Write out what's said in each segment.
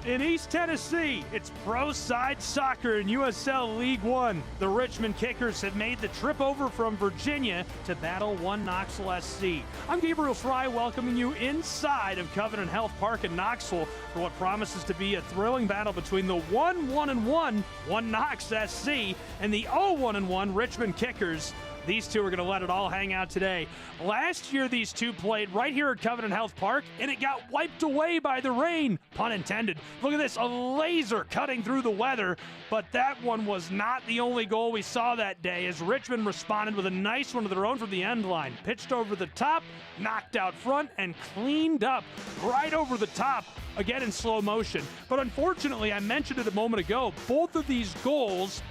In East Tennessee, it's pro-side soccer in USL League One. The Richmond Kickers have made the trip over from Virginia to battle one Knoxville SC. I'm Gabriel Fry, welcoming you inside of Covenant Health Park in Knoxville for what promises to be a thrilling battle between the 1-1-1 One Knox SC and the 0-1-1 Richmond Kickers. These two are going to let it all hang out today. Last year, these two played right here at Covenant Health Park, and it got wiped away by the rain, pun intended. Look at this, a laser cutting through the weather, but that one was not the only goal we saw that day as Richmond responded with a nice one of their own from the end line. Pitched over the top, knocked out front, and cleaned up right over the top, again in slow motion. But unfortunately, I mentioned it a moment ago, both of these goals,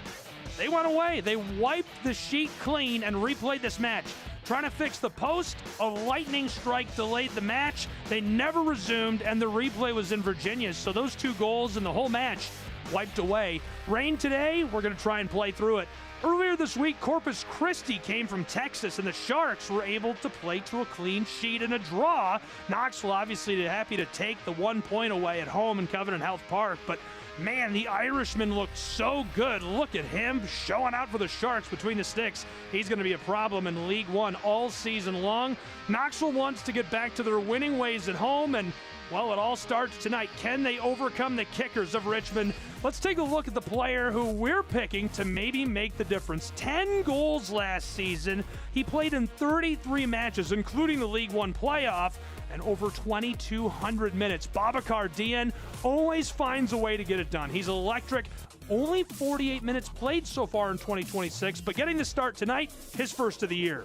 they went away. They wiped the sheet clean and replayed this match. Trying to fix the post, a lightning strike delayed the match. They never resumed, and the replay was in Virginia. So those two goals in the whole match wiped away. Rain today, we're going to try and play through it. Earlier this week, Corpus Christi came from Texas, and the Sharks were able to play to a clean sheet and a draw. Knoxville obviously happy to take the 1 point away at home in Covenant Health Park, but man, the Irishman looked so good. Look at him showing out for the Sharks between the sticks. He's going to be a problem in League One all season long. Knoxville wants to get back to their winning ways at home, and well, it all starts tonight. Can they overcome the Kickers of Richmond? Let's take a look at the player who we're picking to maybe make the difference. 10 goals last season. He played in 33 matches, including the League One playoff, and over 2,200 minutes. Babacar Dieng always finds a way to get it done. He's electric. Only 48 minutes played so far in 2026, but getting the start tonight, his first of the year.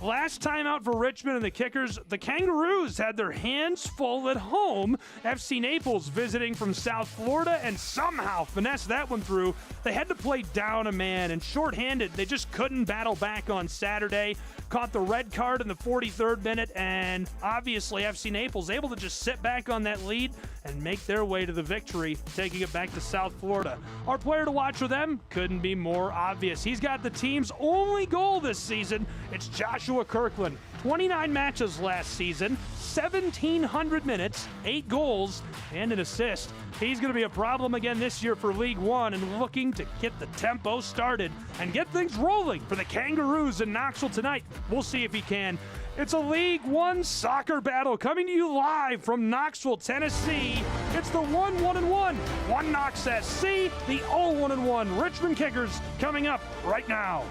Last time out for Richmond and the Kickers, the Kangaroos had their hands full at home. FC Naples visiting from South Florida and somehow finessed that one through. They had to play down a man and shorthanded. They just couldn't battle back on Saturday. Caught the red card in the 43rd minute, and obviously FC Naples able to just sit back on that lead and make their way to the victory, taking it back to South Florida. Our player to watch for them couldn't be more obvious. He's got the team's only goal this season. It's Joshua Kirkland. 29 matches last season, 1,700 minutes, 8 goals, and an assist. He's going to be a problem again this year for League One and looking to get the tempo started and get things rolling for the Kangaroos in Knoxville tonight. We'll see if he can. It's a League One soccer battle coming to you live from Knoxville, Tennessee. It's the 1-1-1, One Knox SC, the 0-1-1 Richmond Kickers coming up right now.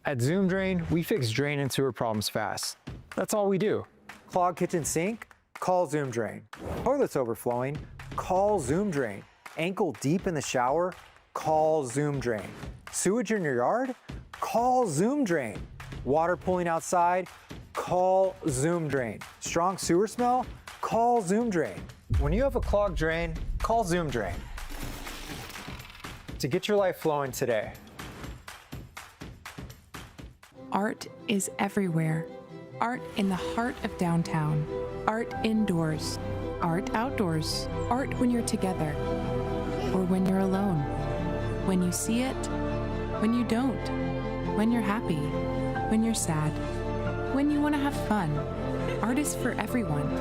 At Zoom Drain, we fix drain and sewer problems fast. That's all we do. Clogged kitchen sink? Call Zoom Drain. Toilets overflowing? Call Zoom Drain. Ankle deep in the shower? Call Zoom Drain. Sewage in your yard? Call Zoom Drain. Water pooling outside? Call Zoom Drain. Strong sewer smell? Call Zoom Drain. When you have a clogged drain, call Zoom Drain. To get your life flowing today. Art is everywhere. Art in the heart of downtown. Art indoors. Art outdoors. Art when you're together. Or when you're alone. When you see it. When you don't. When you're happy. When you're sad. When you want to have fun. Art is for everyone.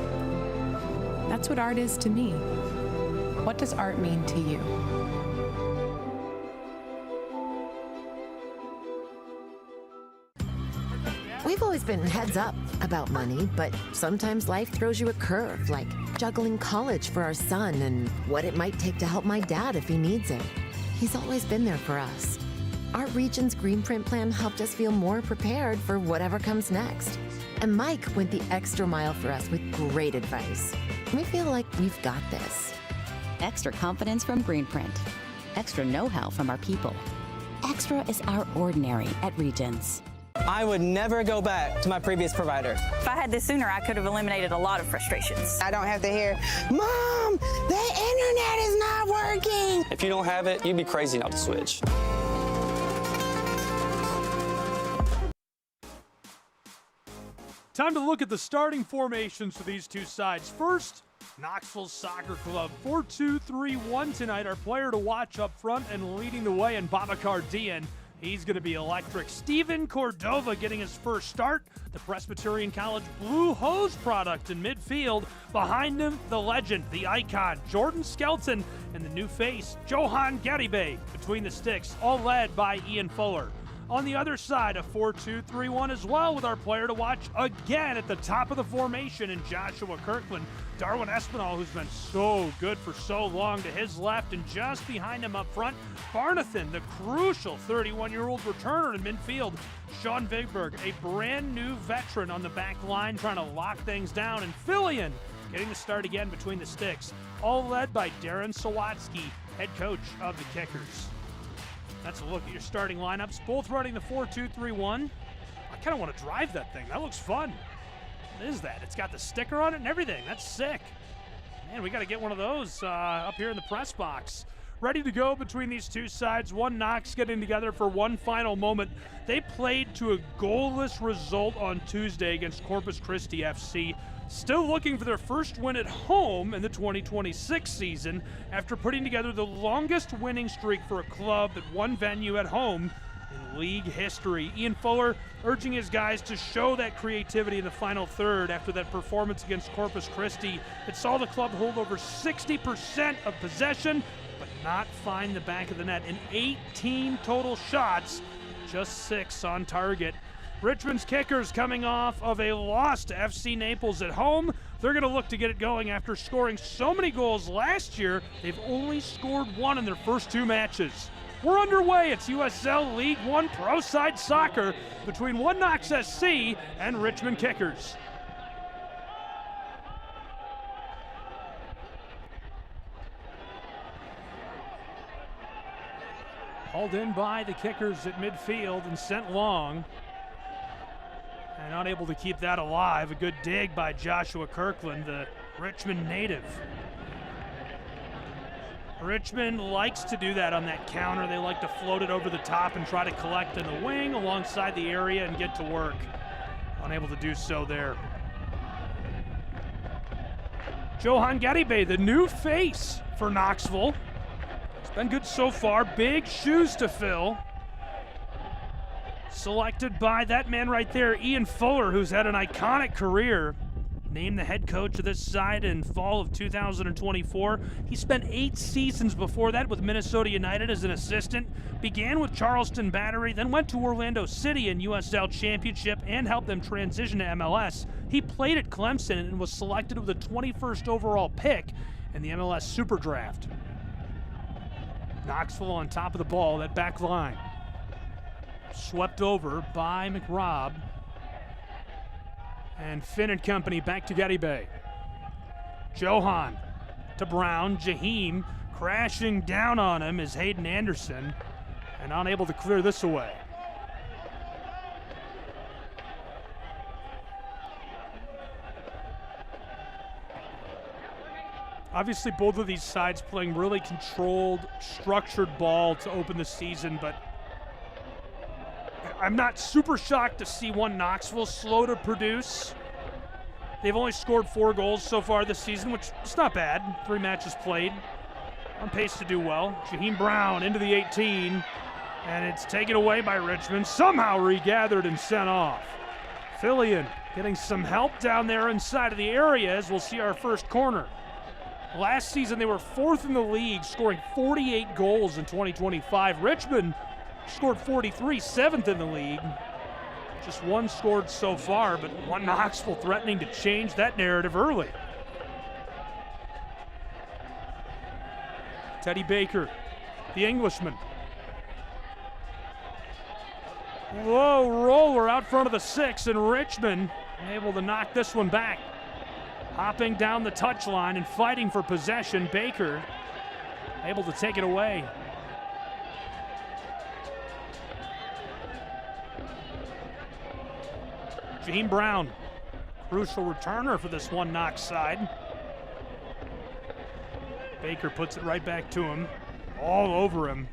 That's what art is to me. What does art mean to you? We've always been heads up about money, but sometimes life throws you a curve, like juggling college for our son and what it might take to help my dad if he needs it. He's always been there for us. Our region's Green Print plan helped us feel more prepared for whatever comes next. And Mike went the extra mile for us with great advice. We feel like we've got this. Extra confidence from Greenprint. Extra know-how from our people. Extra is our ordinary at Regions. I would never go back to my previous provider. If I had this sooner, I could have eliminated a lot of frustrations. I don't have to hear, Mom, the internet is not working. If you don't have it, you'd be crazy not to switch. Time to look at the starting formations for these two sides. First, Knoxville Soccer Club 4-2-3-1 tonight. Our player to watch up front and leading the way in Babacar Dian. He's going to be electric. Steven Cordova getting his first start. The Presbyterian College Blue Hose product in midfield. Behind him, the legend, the icon, Jordan Skelton, and the new face, Johan Garibe, between the sticks, all led by Ian Fuller. On the other side, a 4-2-3-1 as well, with our player to watch again at the top of the formation in Joshua Kirkland. Darwin Espinal, who's been so good for so long, to his left, and just behind him up front, Barnathan, the crucial 31-year-old returner in midfield. Sean Vigberg, a brand new veteran on the back line, trying to lock things down, and Fillion getting the start again between the sticks, all led by Darren Sawatsky, head coach of the Kickers. That's a look at your starting lineups, both running the 4-2-3-1. I kind of want to drive that thing. That looks fun. What is that? It's got the sticker on it and everything. That's sick. Man, we got to get one of those up here in the press box. Ready to go between these two sides. One Knox getting together for one final moment. They played to a goalless result on Tuesday against Corpus Christi FC. Still looking for their first win at home in the 2026 season after putting together the longest winning streak for a club at one venue at home in league history. Ian Fuller urging his guys to show that creativity in the final third after that performance against Corpus Christi that saw the club hold over 60% of possession but not find the back of the net. In 18 total shots, just 6 on target. Richmond's Kickers coming off of a loss to FC Naples at home. They're going to look to get it going after scoring so many goals last year. They've only scored 1 in their first 2 matches. We're underway. It's USL League One Pro Side Soccer between One Knox SC and Richmond Kickers. Hauled in by the Kickers at midfield and sent long. And unable to keep that alive. A good dig by Joshua Kirkland, the Richmond native. Richmond likes to do that on that counter. They like to float it over the top and try to collect in the wing alongside the area and get to work. Unable to do so there. Johan Garibe, the new face for Knoxville. It's been good so far. Big shoes to fill. Selected by that man right there, Ian Fuller, who's had an iconic career. Named the head coach of this side in fall of 2024. He spent 8 seasons before that with Minnesota United as an assistant. Began with Charleston Battery, then went to Orlando City in USL Championship and helped them transition to MLS. He played at Clemson and was selected with the 21st overall pick in the MLS Super Draft. Knoxville on top of the ball, that back line. Swept over by McRobb. And Finn and company back to Garibe. Johan to Brown. Jaheim crashing down on him is Hayden Anderson and unable to clear this away. Obviously both of these sides playing really controlled, structured ball to open the season, but I'm not super shocked to see One Knoxville slow to produce. They've only scored 4 goals so far this season, which is not bad. 3 matches played. On pace to do well. Jaheim Brown into the 18, and it's taken away by Richmond. Somehow regathered and sent off. Fillion getting some help down there inside of the area as we'll see our first corner. Last season they were 4th in the league, scoring 48 goals in 2025. Richmond scored 43, 7th in the league. Just 1 scored so far, but One Knoxville threatening to change that narrative early. Teddy Baker, the Englishman. Whoa, roller out front of the 6, and Richmond able to knock this one back. Hopping down the touchline and fighting for possession, Baker able to take it away. Jaheim Brown, crucial returner for this One Knox side. Baker puts it right back to him, all over him.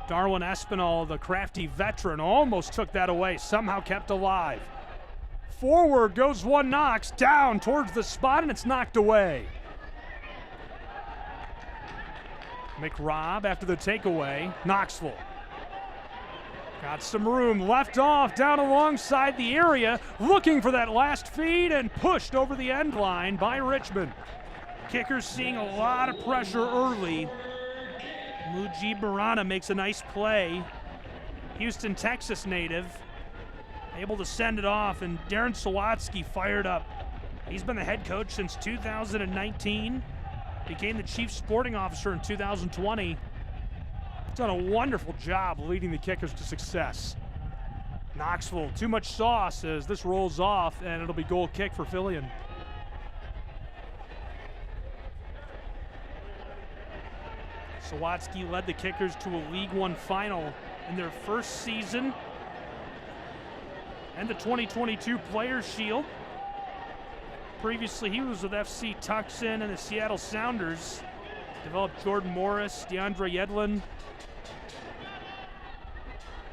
Darwin Espinal, the crafty veteran, almost took that away, somehow kept alive. Forward goes One Knox, down towards the spot, and it's knocked away. McRobb after the takeaway. Knoxville. Got some room, left off, down alongside the area, looking for that last feed and pushed over the end line by Richmond. Kickers seeing a lot of pressure early. Mujib Barana makes a nice play. Houston, Texas native, able to send it off, and Darren Sawatsky fired up. He's been the head coach since 2019, became the chief sporting officer in 2020. Done a wonderful job leading the Kickers to success. Knoxville, too much sauce as this rolls off, and it'll be goal kick for Fillion. Sawatsky led the Kickers to a League One final in their first season and the 2022 Players' Shield. Previously, he was with FC Tucson and the Seattle Sounders. Developed Jordan Morris, DeAndre Yedlin.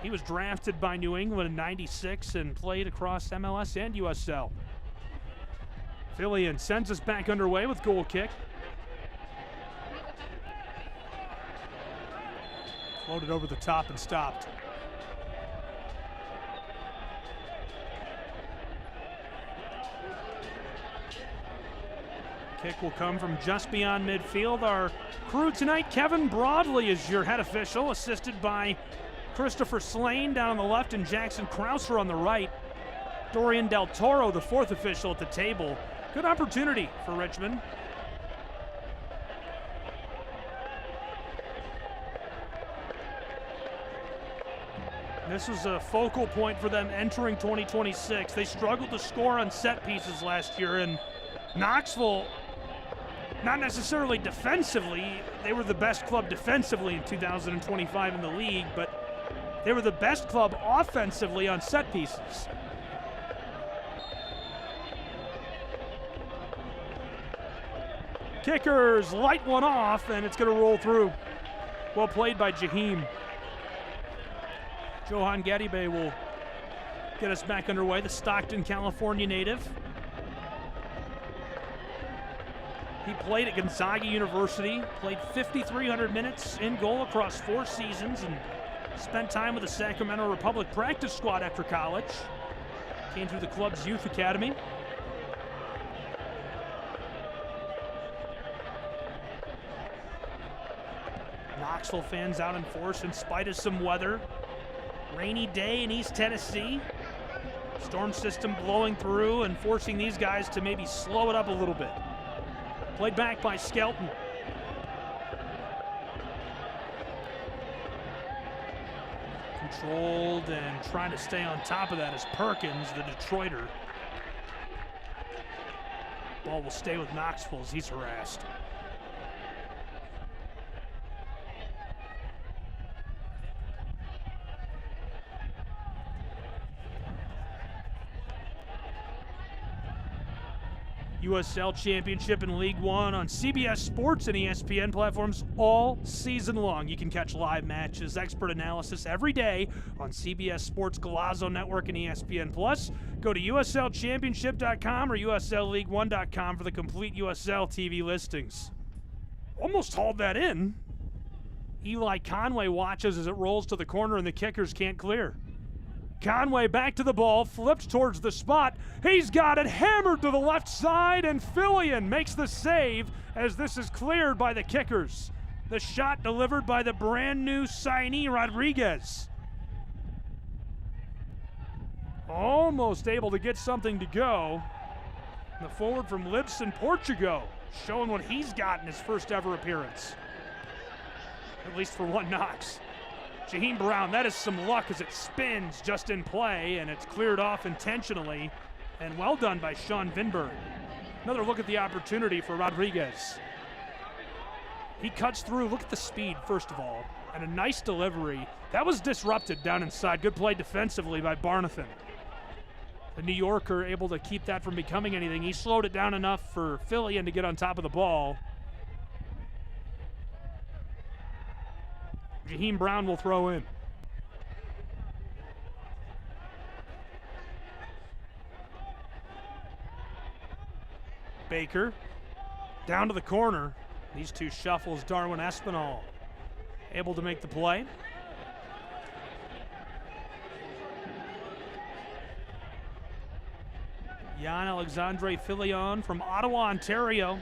He was drafted by New England in '96 and played across MLS and USL. Fillion sends us back underway with goal kick. Floated over the top and stopped. Kick will come from just beyond midfield. Our crew tonight, Kevin Broadley is your head official, assisted by Christopher Slane down on the left and Jackson Krauser on the right. Dorian Del Toro, the fourth official at the table. Good opportunity for Richmond. This was a focal point for them entering 2026. They struggled to score on set pieces last year, and Knoxville, not necessarily defensively, they were the best club defensively in 2025 in the league, but they were the best club offensively on set pieces. Kickers light one off, and it's going to roll through. Well played by Jaheim. Johan Gadibe will get us back underway, the Stockton, California native. He played at Gonzaga University, played 5,300 minutes in goal across 4 seasons, and spent time with the Sacramento Republic practice squad after college. Came through the club's youth academy. Knoxville fans out in force in spite of some weather. Rainy day in East Tennessee. Storm system blowing through and forcing these guys to maybe slow it up a little bit. Played back by Skelton. Controlled and trying to stay on top of that is Perkins, the Detroiter. Ball will stay with Knoxville as he's harassed. USL Championship and League One on CBS Sports and ESPN platforms all season long. You can catch live matches, expert analysis every day on CBS Sports Golazo Network and ESPN Plus. Go to USLChampionship.com or USLLeague1.com for the complete USL TV listings. Almost hauled that in. Eli Conway watches as it rolls to the corner and the Kickers can't clear. Conway back to the ball, flipped towards the spot. He's got it hammered to the left side, and Fillion makes the save as this is cleared by the Kickers. The shot delivered by the brand new signee, Rodriguez. Almost able to get something to go. The forward from Libson, Portugal, showing what he's got in his first ever appearance. At least for one Knox. Jaheim Brown, that is some luck as it spins just in play, and it's cleared off intentionally, and well done by Sean Vinberg. Another look at the opportunity for Rodriguez. He cuts through, look at the speed first of all, and a nice delivery. That was disrupted down inside, good play defensively by Barnathan. The New Yorker able to keep that from becoming anything. He slowed it down enough for Fillion to get on top of the ball. Jaheim Brown will throw in. Baker down to the corner. These two shuffles, Darwin Espinal able to make the play. Jan Alexandre Filion from Ottawa, Ontario.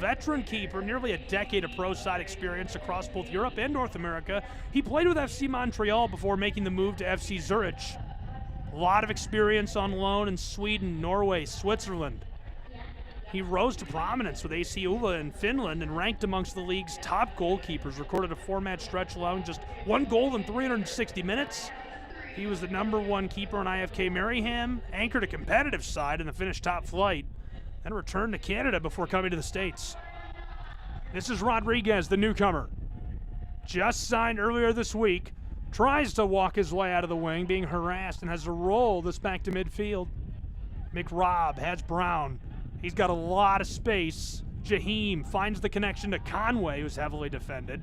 Veteran keeper, nearly a decade of pro side experience across both Europe and North America. He played with FC Montreal before making the move to FC Zurich. A lot of experience on loan in Sweden, Norway, Switzerland. He rose to prominence with AC Ulla in Finland and ranked amongst the league's top goalkeepers, recorded a 4-match stretch allowing just 1 goal in 360 minutes. He was the #1 keeper in IFK Maryham, anchored a competitive side in the Finnish top flight, then returned to Canada before coming to the States. This is Rodriguez, the newcomer. Just signed earlier this week, tries to walk his way out of the wing, being harassed, and has to roll this back to midfield. McRobb has Brown. He's got a lot of space. Jaheim finds the connection to Conway, who's heavily defended.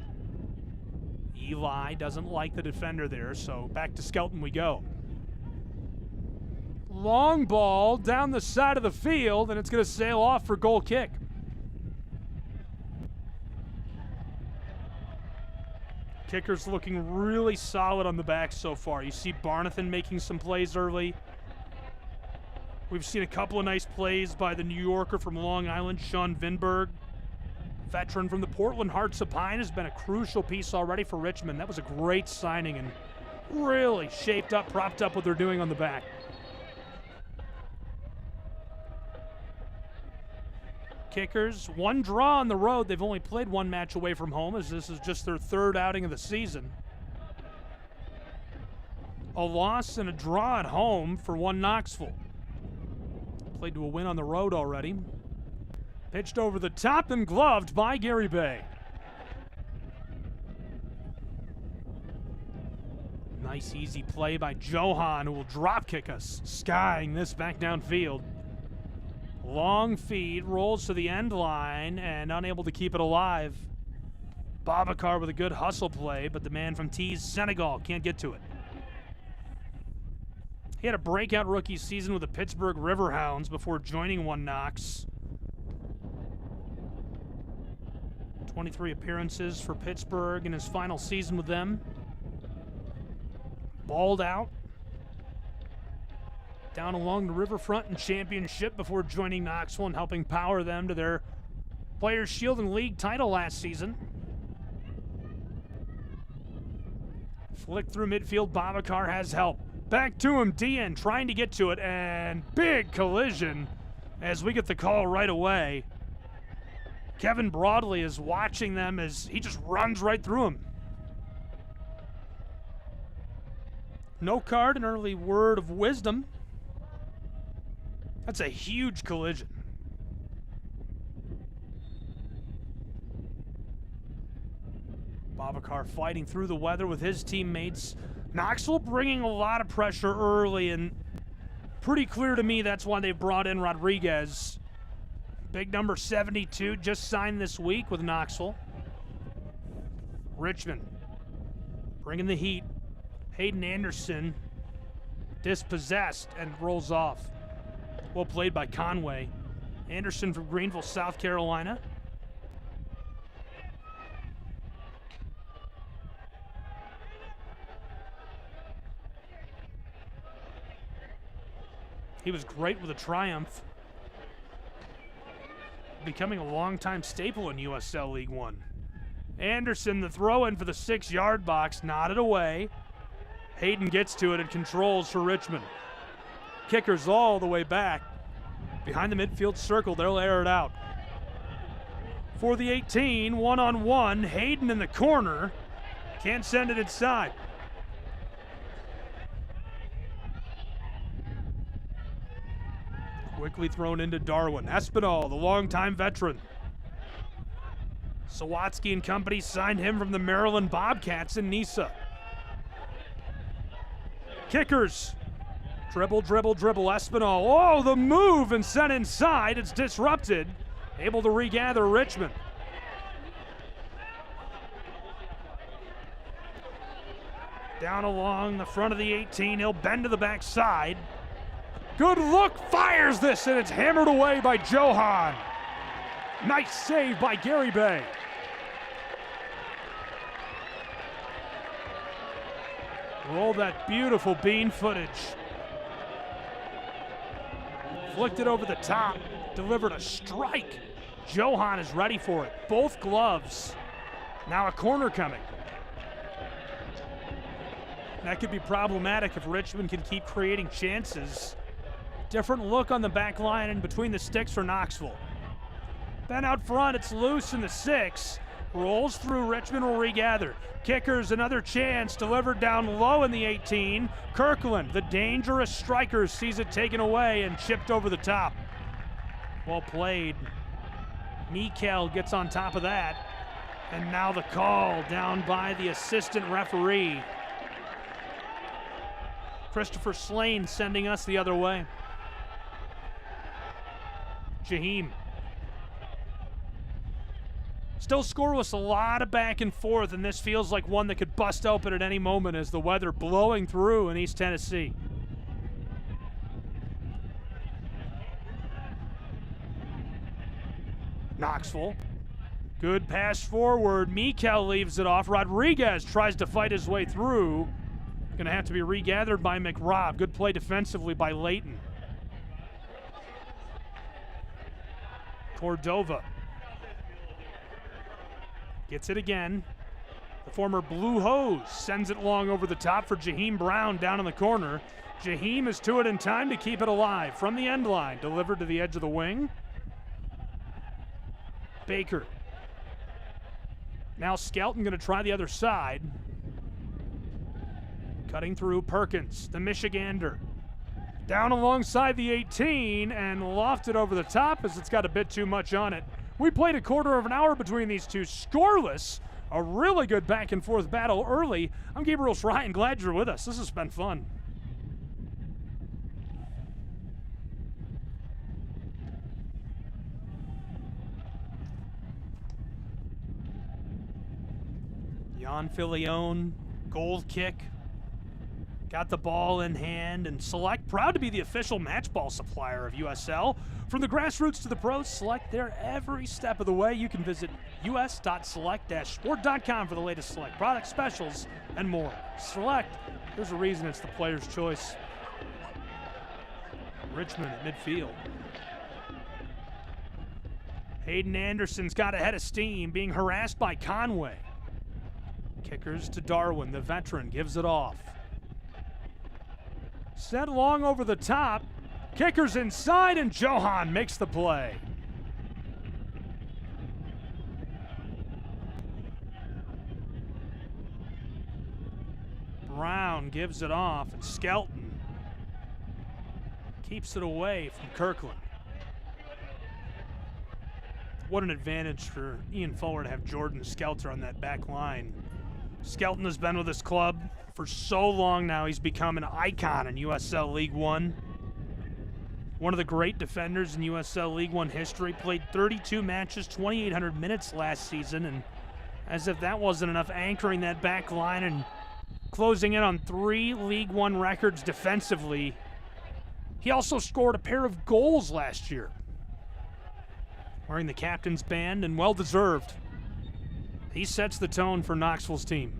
Eli doesn't like the defender there, so back to Skelton we go. Long ball down the side of the field, and it's going to sail off for goal kick. Kicker's looking really solid on the back so far. You see Barnathan making some plays early. We've seen a couple of nice plays by the New Yorker from Long Island, Sean Vinberg. Veteran from the Portland Hearts of Pine has been a crucial piece already for Richmond. That was a great signing and really shaped up, propped up what they're doing on the back. Kickers, 1 draw on the road. They've only played 1 match away from home, as this is just their 3rd outing of the season. A loss and a draw at home for 1 Knoxville. Played to a win on the road already. Pitched over the top and gloved by Gary Bay. Nice easy play by Johan, who will drop kick us, skying this back downfield. Long feed, rolls to the end line, and unable to keep it alive. Babacar with a good hustle play, but the man from Tees, Senegal, can't get to it. He had a breakout rookie season with the Pittsburgh Riverhounds before joining 1 Knox. 23 appearances for Pittsburgh in his final season with them. Balled out. Down along the riverfront in Championship before joining Knoxville and helping power them to their Players' Shield and League title last season. Flick through midfield, Babacar has help. Back to him, Dean trying to get to it, and big collision as we get the call right away. Kevin Broadley is watching them as he just runs right through him. No card, an early word of wisdom. That's a huge collision. Babacar fighting through the weather with his teammates. Knoxville bringing a lot of pressure early, and pretty clear to me that's why they brought in Rodriguez. Big number 72, just signed this week with Knoxville. Richmond bringing the heat. Hayden Anderson dispossessed and rolls off. Well played by Conway. Anderson from Greenville, South Carolina. He was great with a Triumph, becoming a longtime staple in USL League One. Anderson, the throw-in for the 6-yard box, nodded away. Hayden gets to it and controls for Richmond. Kickers all the way back. Behind the midfield circle, they'll air it out. For the 18, one-on-one, Hayden in the corner. Can't send it inside. Quickly thrown into Darwin. Espinal, the longtime veteran. Sawatsky and company signed him from the Maryland Bobcats in Nisa. Kickers. Dribble, dribble, dribble. Espinal. Oh, the move and sent inside. It's disrupted. Able to regather Richmond. Down along the front of the 18. He'll bend to the backside. Good look, fires this, and it's hammered away by Johan. Nice save by Gary Bay. Roll that beautiful bean footage. Flicked it over the top, delivered a strike. Johan is ready for it. Both gloves. Now a corner coming. That could be problematic if Richmond can keep creating chances. Different look on the back line and between the sticks for Knoxville. Then out front, it's loose in the 6. Rolls through, Richmond will regather. Kickers, another chance, delivered down low in the 18. Kirkland, the dangerous striker, sees it taken away and chipped over the top. Well played. Mikel gets on top of that. And now the call down by the assistant referee. Christopher Slane sending us the other way. Jaheim. Still scoreless, a lot of back and forth, and this feels like one that could bust open at any moment as the weather blowing through in East Tennessee. Knoxville. Good pass forward. Mikel leaves it off. Rodriguez tries to fight his way through. Going to have to be regathered by McRobb. Good play defensively by Leighton. Cordova. Gets it again. The former Blue Hose sends it long over the top for Jaheim Brown down in the corner. Jaheim is to it in time to keep it alive. From the end line, delivered to the edge of the wing. Baker. Now Skelton going to try the other side. Cutting through Perkins, the Michigander. Down alongside the 18 and lofted over the top as it's got a bit too much on it. We played a quarter of an hour between these two, scoreless. A really good back and forth battle early. I'm Gabriel Ryan, glad you're with us. This has been fun. Jan Filion, goal kick. Got the ball in hand, and Select, proud to be the official match ball supplier of USL. From the grassroots to the pros, Select there every step of the way. You can visit us.select-sport.com for the latest Select product specials and more. Select, there's a reason it's the player's choice. Richmond at midfield. Hayden Anderson's got a head of steam, being harassed by Conway. Kickers to Darwin, the veteran, gives it off. Set long over the top. Kickers inside, and Johan makes the play. Brown gives it off, and Skelton keeps it away from Kirkland. What an advantage for Ian Fuller to have Jordan Skelter on that back line. Skelton has been with his club for so long now. He's become an icon in USL League One. One of the great defenders in USL League One history. Played 32 matches, 2,800 minutes last season, and as if that wasn't enough, anchoring that back line and closing in on 3 League One records defensively. He also scored a pair of goals last year. Wearing the captain's band, and well-deserved. He sets the tone for Knoxville's team.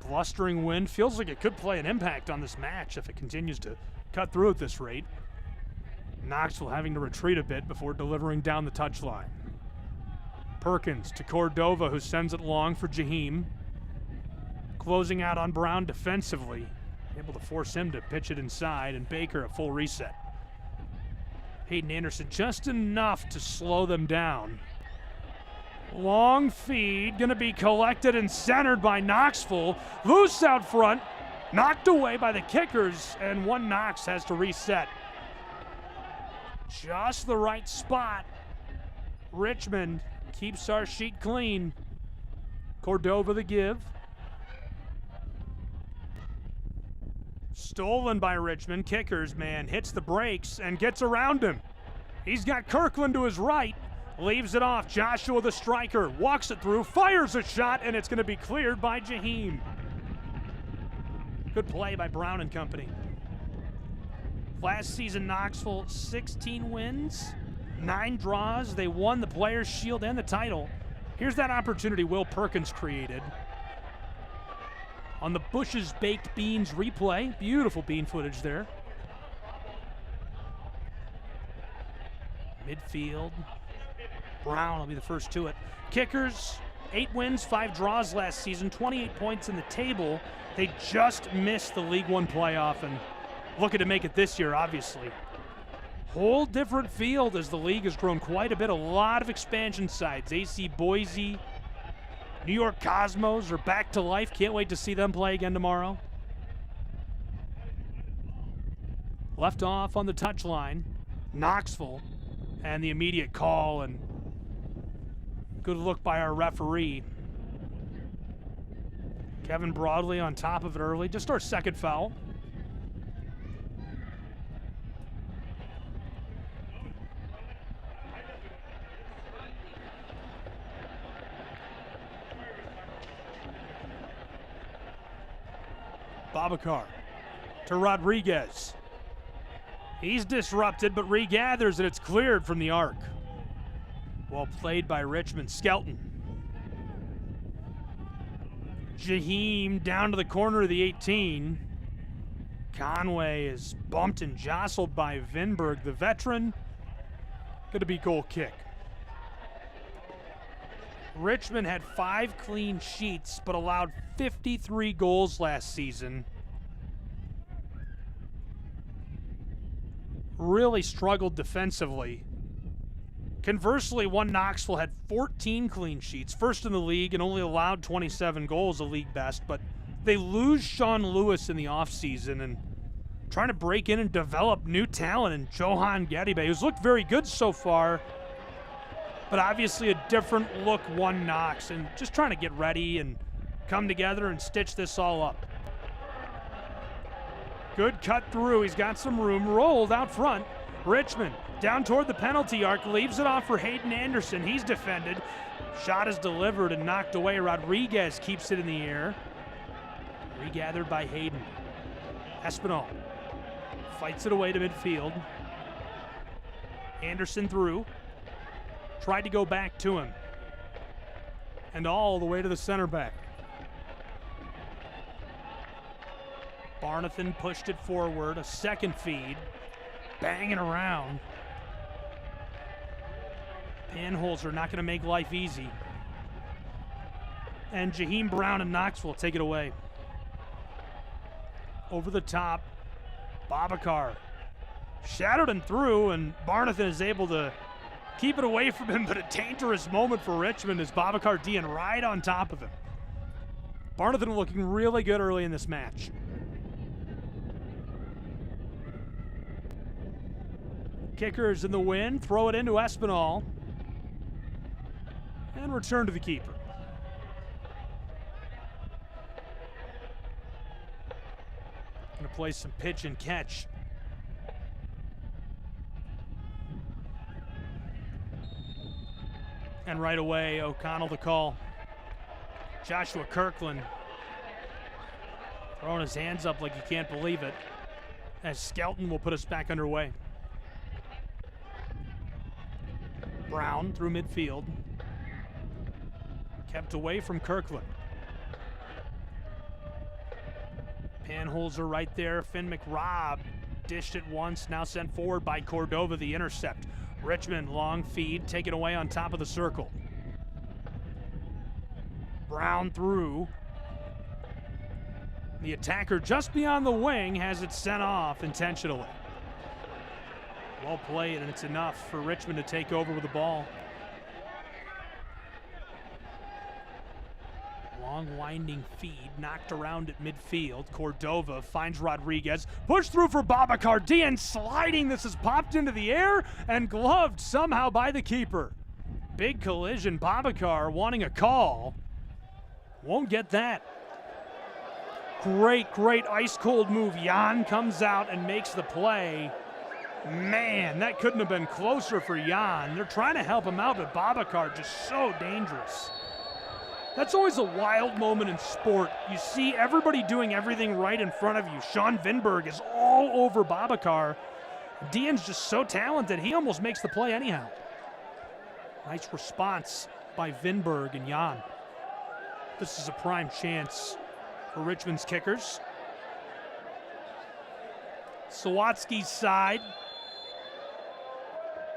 Blustering wind feels like it could play an impact on this match if it continues to cut through at this rate. Knoxville having to retreat a bit before delivering down the touchline. Perkins to Cordova, who sends it long for Jaheim. Closing out on Brown defensively, able to force him to pitch it inside, and Baker a full reset. Hayden Anderson just enough to slow them down. Long feed, gonna be collected and centered by Knoxville. Loose out front, knocked away by the kickers, and one Knox has to reset. Just the right spot. Richmond keeps our sheet clean. Cordova the give. Stolen by Richmond. Kickers, man, hits the brakes and gets around him. He's got Kirkland to his right. Leaves it off. Joshua, the striker, walks it through, fires a shot, and it's going to be cleared by Jaheim. Good play by Brown and company. Last season, Knoxville, 16 wins, 9 draws. They won the Players' Shield and the title. Here's that opportunity Will Perkins created. On the Bush's Baked Beans replay. Beautiful bean footage there. Midfield. Brown will be the first to it. Kickers, 8 wins, 5 draws last season, 28 points in the table. They just missed the League One playoff and looking to make it this year, obviously. Whole different field as the league has grown quite a bit. A lot of expansion sides. AC Boise, New York Cosmos are back to life. Can't wait to see them play again tomorrow. Left off on the touchline, Knoxville, and the immediate call, and good look by our referee. Kevin Broadley on top of it early. Just our second foul. Babacar to Rodriguez. He's disrupted, but regathers, and it's cleared from the arc. Well played by Richmond. Skelton. Jaheim down to the corner of the 18. Conway is bumped and jostled by Vinberg, the veteran. Going to be goal kick. Richmond had 5 clean sheets, but allowed 53 goals last season. Really struggled defensively. Conversely, one Knoxville had 14 clean sheets, first in the league, and only allowed 27 goals, a league best. But they lose Sean Lewis in the offseason and trying to break in and develop new talent in Johan Gedibe, who's looked very good so far. But obviously a different look, one Knox, and just trying to get ready and come together and stitch this all up. Good cut through. He's got some room. Rolled out front. Richmond down toward the penalty arc. Leaves it off for Hayden Anderson. He's defended. Shot is delivered and knocked away. Rodriguez keeps it in the air. Regathered by Hayden. Espinal fights it away to midfield. Anderson through. Tried to go back to him. And all the way to the center back. Barnathan pushed it forward. A second feed. Banging around. Panholzer not going to make life easy. And Jaheim Brown and Knoxville take it away. Over the top. Babacar. Shadowed and through, and Barnathan is able to keep it away from him, but a dangerous moment for Richmond as Babacar Dian right on top of him. Barnathan looking really good early in this match. Kickers in the wind, throw it into Espinal. And return to the keeper. Gonna play some pitch and catch. And right away, O'Connell the call. Joshua Kirkland throwing his hands up like he can't believe it, as Skelton will put us back underway. Brown through midfield. Kept away from Kirkland. Panholzer right there. Finn McRobb dished it once, now sent forward by Cordova, the intercept. Richmond, long feed, taken away on top of the circle. Brown through. The attacker just beyond the wing has it sent off intentionally. Well played, and it's enough for Richmond to take over with the ball. Long winding feed, knocked around at midfield. Cordova finds Rodriguez. Push through for Babacar Dian, sliding. This is popped into the air and gloved somehow by the keeper. Big collision. Babacar wanting a call. Won't get that. Great ice cold move. Jan comes out and makes the play. Man, that couldn't have been closer for Jan. They're trying to help him out, but Babacar just so dangerous. That's always a wild moment in sport. You see everybody doing everything right in front of you. Sean Vinberg is all over Babacar. Dean's just so talented, he almost makes the play anyhow. Nice response by Vinberg and Jan. This is a prime chance for Richmond's kickers. Sawatsky's side,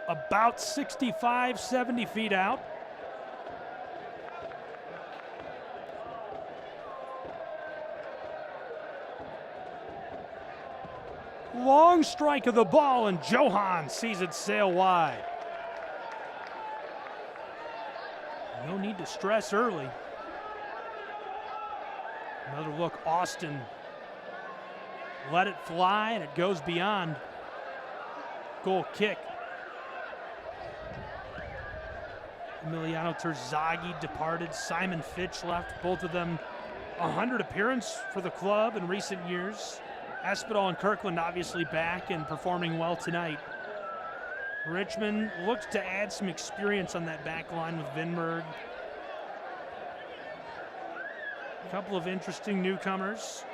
about 65, 70 feet out. Long strike of the ball, and Johan sees it sail wide. No need to stress early. Another look, Austin. Let it fly, and it goes beyond. Goal kick. Emiliano Terzaghi departed. Simon Fitch left. Both of them 100 appearance for the club in recent years. Espinal and Kirkland obviously back and performing well tonight. Richmond looks to add some experience on that back line with Vinberg. A couple of interesting newcomers.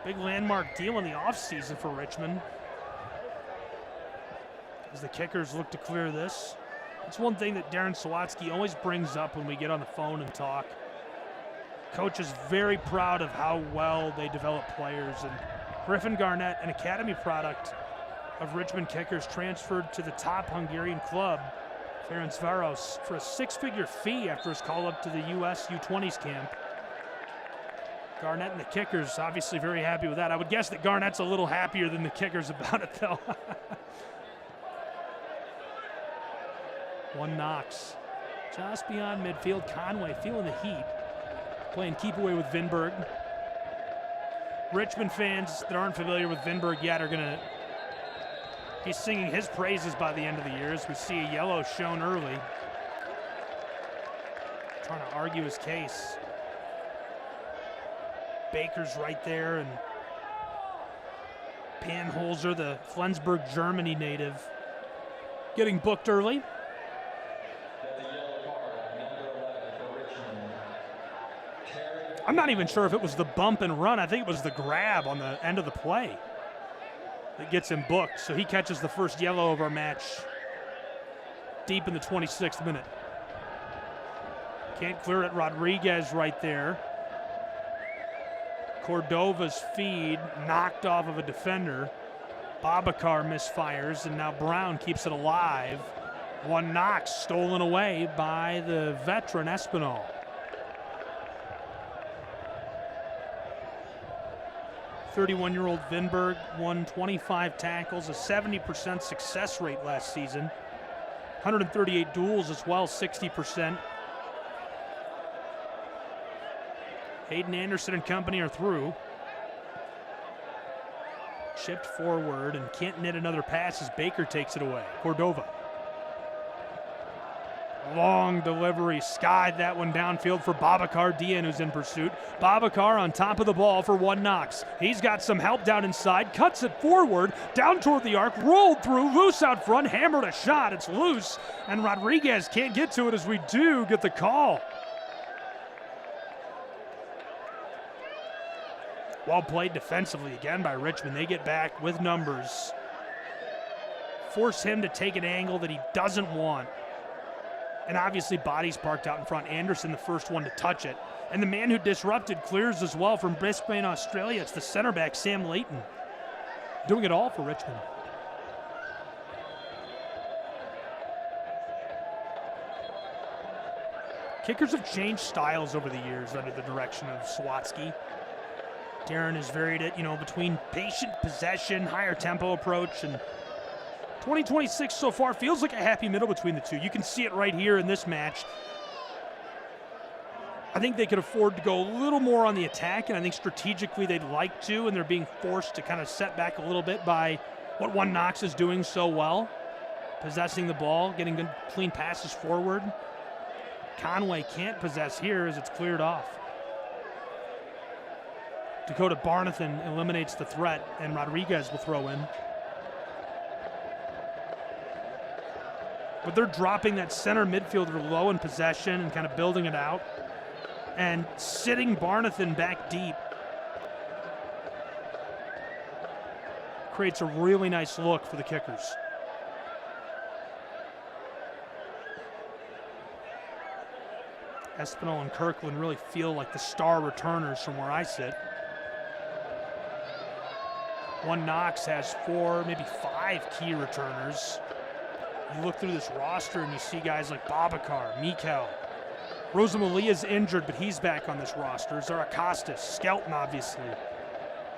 Big landmark deal in the offseason for Richmond, as the kickers look to clear this. It's one thing that Darren Sawatsky always brings up when we get on the phone and talk. Coach is very proud of how well they develop players, and Griffin Garnett, an academy product of Richmond kickers, transferred to the top Hungarian club, Ferencváros, for a six-figure fee after his call up to the US U20s camp. Garnett and the kickers obviously very happy with that. I would guess that Garnett's a little happier than the kickers about it, though. One Knox. Just beyond midfield, Conway feeling the heat. Playing keep away with Vinberg. Richmond fans that aren't familiar with Vinberg yet are going to be singing his praises by the end of the year, as we see a yellow shown early. Trying to argue his case. Baker's right there, and Panholzer, the Flensburg, Germany native, getting booked early. I'm not even sure if it was the bump and run. I think it was the grab on the end of the play that gets him booked. So he catches the first yellow of our match deep in the 26th minute. Can't clear it. Rodriguez right there. Cordova's feed knocked off of a defender. Babacar misfires, and now Brown keeps it alive. One Knox stolen away by the veteran Espinal. .31-year-old Vinberg won 25 tackles, a 70% success rate last season. 138 duels as well, 60%. Hayden Anderson and company are through. Chipped forward and can't knit another pass as Baker takes it away. Cordova. Long delivery, skied that one downfield for Babacar Dian, who's in pursuit. Babacar on top of the ball for One Knox. He's got some help down inside, cuts it forward, down toward the arc, rolled through, loose out front, hammered a shot, it's loose, and Rodriguez can't get to it as we do get the call. Well played defensively again by Richmond. They get back with numbers. Force him to take an angle that he doesn't want. And obviously bodies parked out in front. Anderson the first one to touch it. And the man who disrupted clears as well from Brisbane, Australia. It's the center back, Sam Layton. Doing it all for Richmond. Kickers have changed styles over the years under the direction of Sawatsky. Darren has varied it, between patient possession, higher tempo approach, and 2026 so far feels like a happy middle between the two. You can see it right here in this match. I think they could afford to go a little more on the attack, and I think strategically they'd like to, and they're being forced to kind of set back a little bit by what One Knox is doing so well. Possessing the ball, getting good clean passes forward. Conway can't possess here as it's cleared off. Dakota Barnathan eliminates the threat, and Rodriguez will throw in. But they're dropping that center midfielder low in possession and kind of building it out. And sitting Barnathan back deep creates a really nice look for the Kickers. Espinal and Kirkland really feel like the star returners from where I sit. One Knox has 4, maybe 5 key returners. You look through this roster and you see guys like Babacar, Mikel. Rosamalia injured, but he's back on this roster. Zarakostas, Skelton, obviously.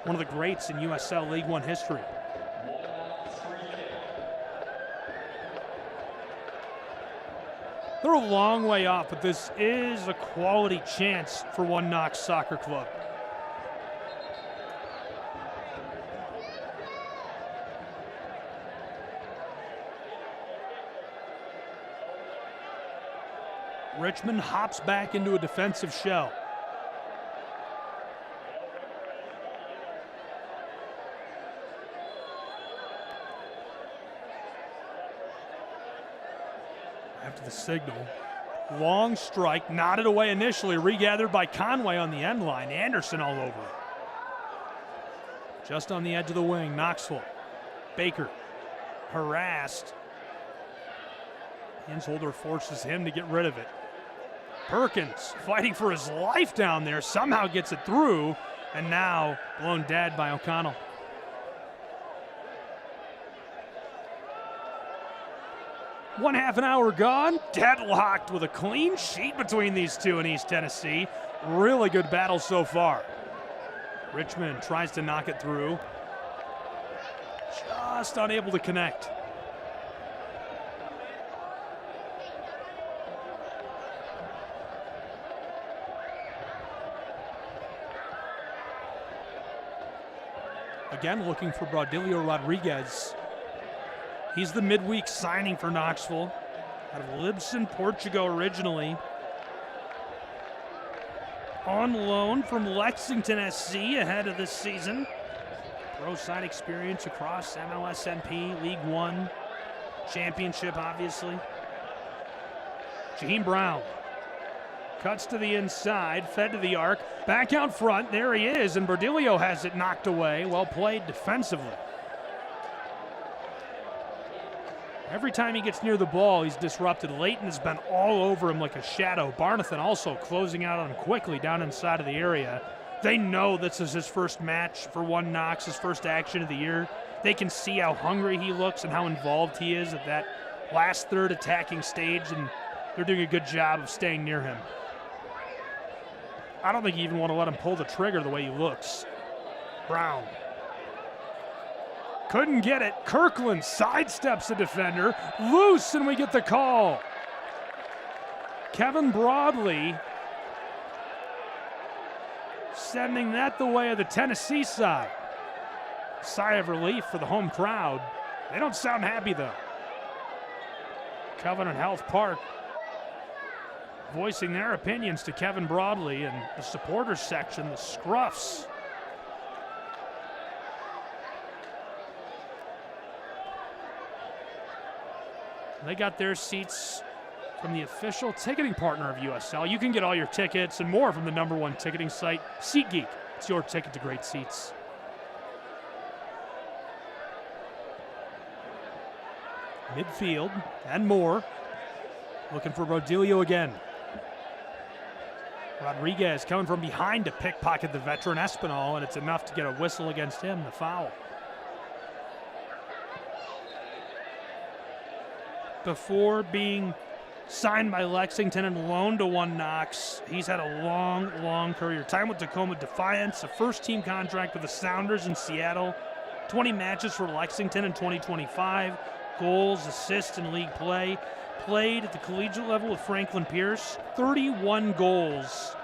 One of the greats in USL League One history. They're a long way off, but this is a quality chance for One Knox Soccer Club. Richmond hops back into a defensive shell. After the signal, long strike, knotted away initially, regathered by Conway on the end line. Anderson all over. Just on the edge of the wing, Knoxville. Baker, harassed. Hinsholder forces him to get rid of it. Perkins fighting for his life down there, somehow gets it through, and now blown dead by O'Connell. One half an hour gone, deadlocked with a clean sheet between these two in East Tennessee. Really good battle so far. Richmond tries to knock it through. Just unable to connect. Again, looking for Braudilio Rodriguez. He's the midweek signing for Knoxville. Out of Libson, Portugal originally. On loan from Lexington SC ahead of this season. Pro side experience across MLS NP, League One, Championship obviously. Jaheim Brown. Cuts to the inside, fed to the arc, back out front, there he is, and Braudilio has it knocked away. Well played defensively. Every time he gets near the ball, he's disrupted. Leighton has been all over him like a shadow. Barnathan also closing out on him quickly down inside of the area. They know this is his first match for One Knox, his first action of the year. They can see how hungry he looks and how involved he is at that last third attacking stage, and they're doing a good job of staying near him. I don't think you even want to let him pull the trigger the way he looks. Brown. Couldn't get it. Kirkland sidesteps the defender. Loose, and we get the call. Kevin Broadley sending that the way of the Tennessee side. Sigh of relief for the home crowd. They don't sound happy, though. Covenant Health Park voicing their opinions to Kevin Broadley, and the supporters section, the Scruffs. They got their seats from the official ticketing partner of USL. You can get all your tickets and more from the #1 ticketing site, SeatGeek. It's your ticket to great seats. Midfield and more. Looking for Braudilio again. Rodriguez coming from behind to pickpocket the veteran Espinal, and it's enough to get a whistle against him, the foul. Before being signed by Lexington and loaned to One Knox, he's had a long career. Time with Tacoma Defiance, a first-team contract with the Sounders in Seattle, 20 matches for Lexington in 2025, goals, assists, and league play. Played at the collegiate level with Franklin Pierce, 31 goals.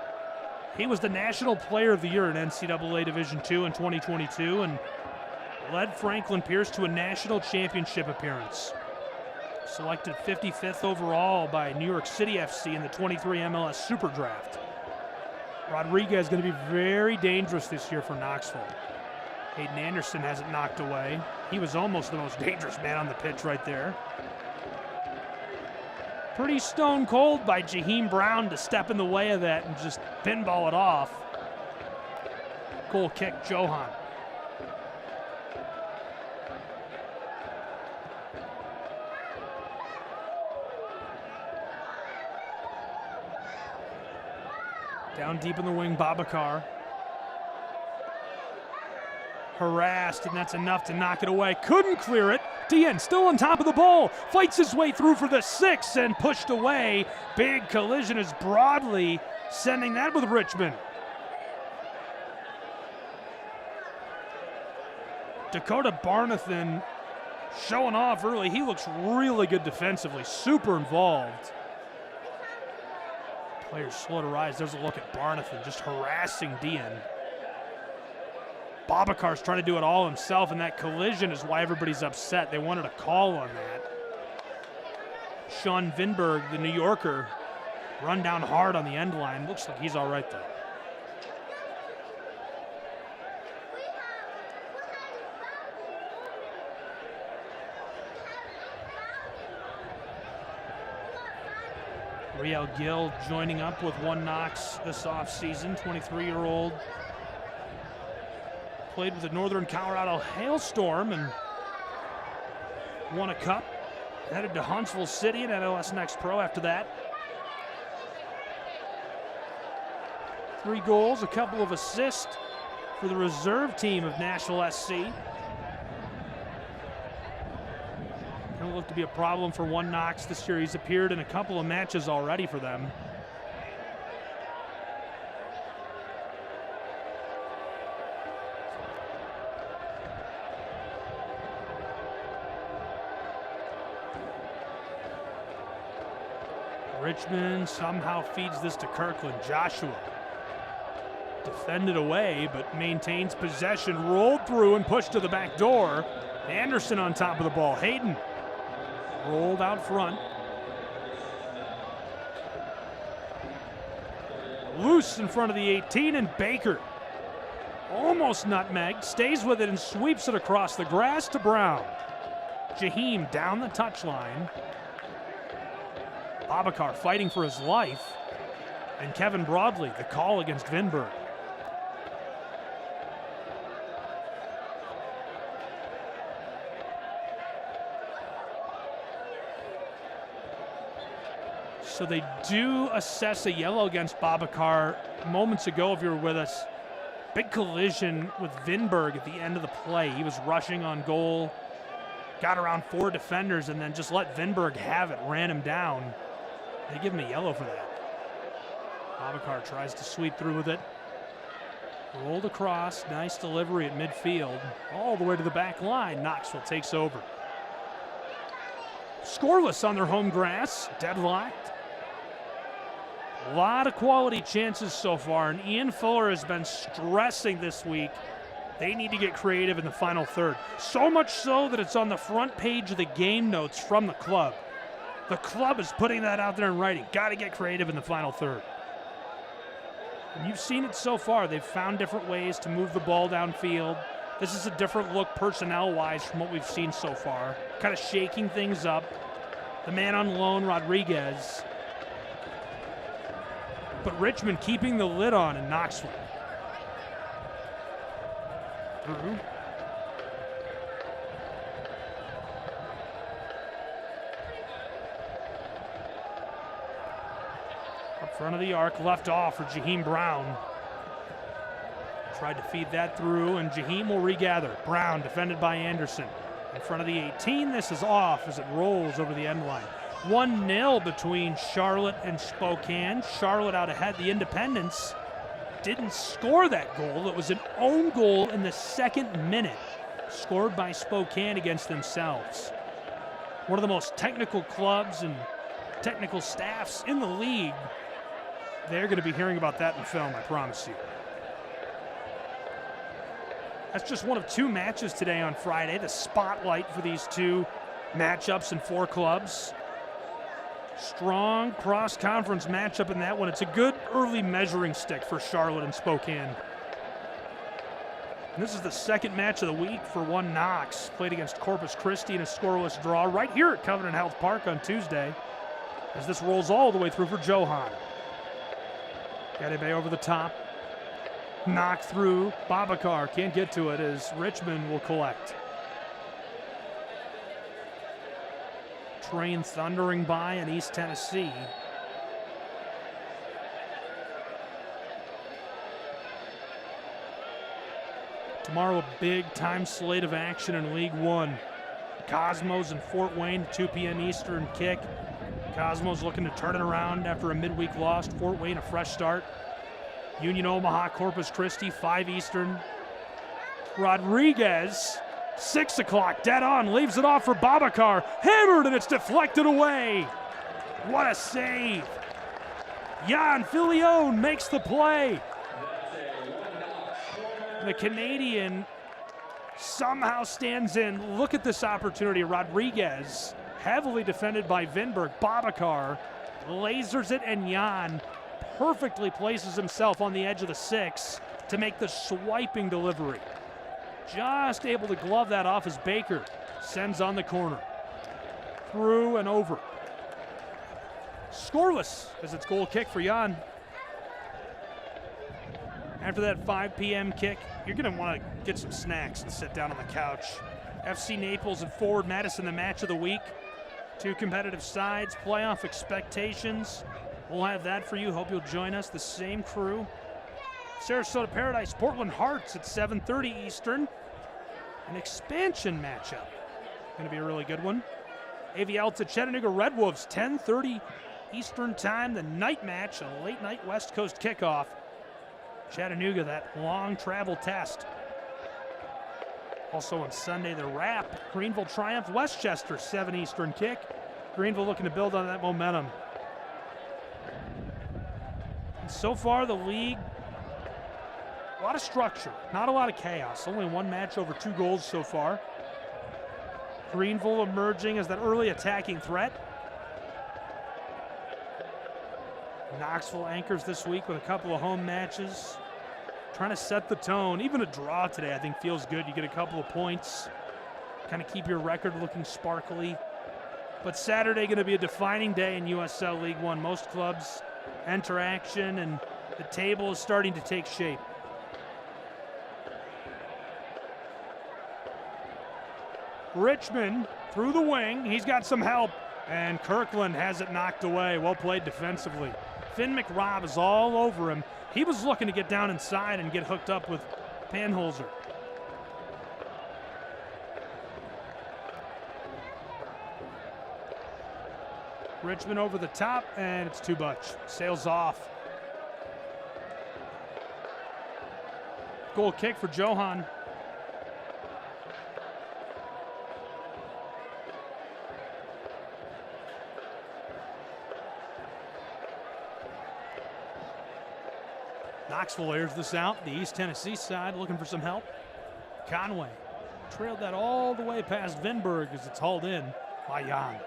He was the National Player of the Year in NCAA Division II in 2022 and led Franklin Pierce to a national championship appearance. Selected 55th overall by New York City FC in the 23 MLS Super Draft. Rodriguez is going to be very dangerous this year for Knoxville. Hayden Anderson has it knocked away. He was almost the most dangerous man on the pitch right there. Pretty stone cold by Jaheim Brown to step in the way of that and just pinball it off. Goal kick, Johan. Down deep in the wing, Babacar. Harassed, and that's enough to knock it away. Couldn't clear it. Dien still on top of the ball. Fights his way through for the 6 and pushed away. Big collision is Broadley sending that with Richmond. Dakota Barnathan showing off early. He looks really good defensively, super involved. Players slow to rise. There's a look at Barnathan just harassing Dien. Babacar's trying to do it all himself, and that collision is why everybody's upset. They wanted a call on that. Sean Vinberg, the New Yorker, run down hard on the end line. Looks like he's all right though. Riel Gill joining up with One Knox this offseason, 23-year-old. Played with the Northern Colorado Hailstorm and won a cup. Headed to Huntsville City and MLS Next Pro after that. 3 goals, a couple of assists for the reserve team of Nashville SC. Don't look to be a problem for One Knox this year. He's appeared in a couple of matches already for them. Richmond somehow feeds this to Kirkland. Joshua defended away, but maintains possession. Rolled through and pushed to the back door. Anderson on top of the ball. Hayden rolled out front. Loose in front of the 18, and Baker almost nutmegged, stays with it and sweeps it across the grass to Brown. Jaheim down the touchline. Babacar fighting for his life. And Kevin Broadley, the call against Vinberg. So they do assess a yellow against Babacar moments ago, if you were with us. Big collision with Vinberg at the end of the play. He was rushing on goal, got around 4 defenders, and then just let Vinberg have it, ran him down. They give him a yellow for that. Babacar tries to sweep through with it. Rolled across, nice delivery at midfield. All the way to the back line, Knoxville takes over. Scoreless on their home grass, deadlocked. A lot of quality chances so far, and Ian Fuller has been stressing this week they need to get creative in the final third. So much so that it's on the front page of the game notes from the club. The club is putting that out there in writing. Got to get creative in the final third. And you've seen it so far. They've found different ways to move the ball downfield. This is a different look personnel-wise from what we've seen so far. Kind of shaking things up. The man on loan, Rodriguez. But Richmond keeping the lid on in Knoxville. Through. Up front of the arc, left off for Jaheim Brown. Tried to feed that through, and Jaheim will regather. Brown defended by Anderson. In front of the 18, this is off as it rolls over the end line. 1-0 between Charlotte and Spokane. Charlotte out ahead. The Independents didn't score that goal. It was an own goal in the 2nd minute, scored by Spokane against themselves. One of the most technical clubs and technical staffs in the league. They're going to be hearing about that in film, I promise you. That's just one of 2 matches today on Friday. The spotlight for these 2 matchups and 4 clubs. Strong cross-conference matchup in that one. It's a good early measuring stick for Charlotte and Spokane. And this is the second match of the week for one Knox. Played against Corpus Christi in a scoreless draw right here at Covenant Health Park on Tuesday, as this rolls all the way through for Johan. Gadebe over the top. Knocked through. Babakar can't get to it as Richmond will collect. Train thundering by in East Tennessee. Tomorrow, a big-time slate of action in League One. Cosmos and Fort Wayne, 2 p.m. Eastern kick. Cosmos looking to turn it around after a midweek loss. Fort Wayne, a fresh start. Union Omaha, Corpus Christi, 5 Eastern. Rodriguez, 6 o'clock, dead on, leaves it off for Babakar. Hammered, and it's deflected away. What a save. Jan Filion makes the play. The Canadian somehow stands in. Look at this opportunity. Rodriguez, heavily defended by Vinberg. Babakar lasers it, and Jan perfectly places himself on the edge of the 6 to make the swiping delivery. Just able to glove that off as Baker sends on the corner. Through and over. Scoreless as it's goal kick for Jan. After that 5 p.m. kick, you're going to want to get some snacks and sit down on the couch. FC Naples and Forward Madison, the match of the week. 2 competitive sides, playoff expectations. We'll have that for you. Hope you'll join us. The same crew. Sarasota Paradise, Portland Hearts at 7:30 Eastern. An expansion matchup. Going to be a really good one. AV Alta Chattanooga Red Wolves, 10:30 Eastern time. The night match, a late night West Coast kickoff. Chattanooga, that long travel test. Also on Sunday, the wrap. Greenville Triumph, Westchester, 7 Eastern kick. Greenville looking to build on that momentum. And so far, the league, a lot of structure, not a lot of chaos. Only one match over 2 goals so far. Greenville emerging as that early attacking threat. Knoxville anchors this week with a couple of home matches. Trying to set the tone. Even a draw today, I think, feels good. You get a couple of points. Kind of keep your record looking sparkly. But Saturday going to be a defining day in USL League One. Most clubs enter action, and the table is starting to take shape. Richmond through the wing. He's got some help, and Kirkland has it knocked away. Well played defensively. Finn McRobb is all over him. He was looking to get down inside and get hooked up with Panholzer. Richmond over the top, and it's too much. Sails off. Goal kick for Johan. Knoxville airs this out. The East Tennessee side looking for some help. Conway trailed that all the way past Vinberg as it's hauled in by Jan.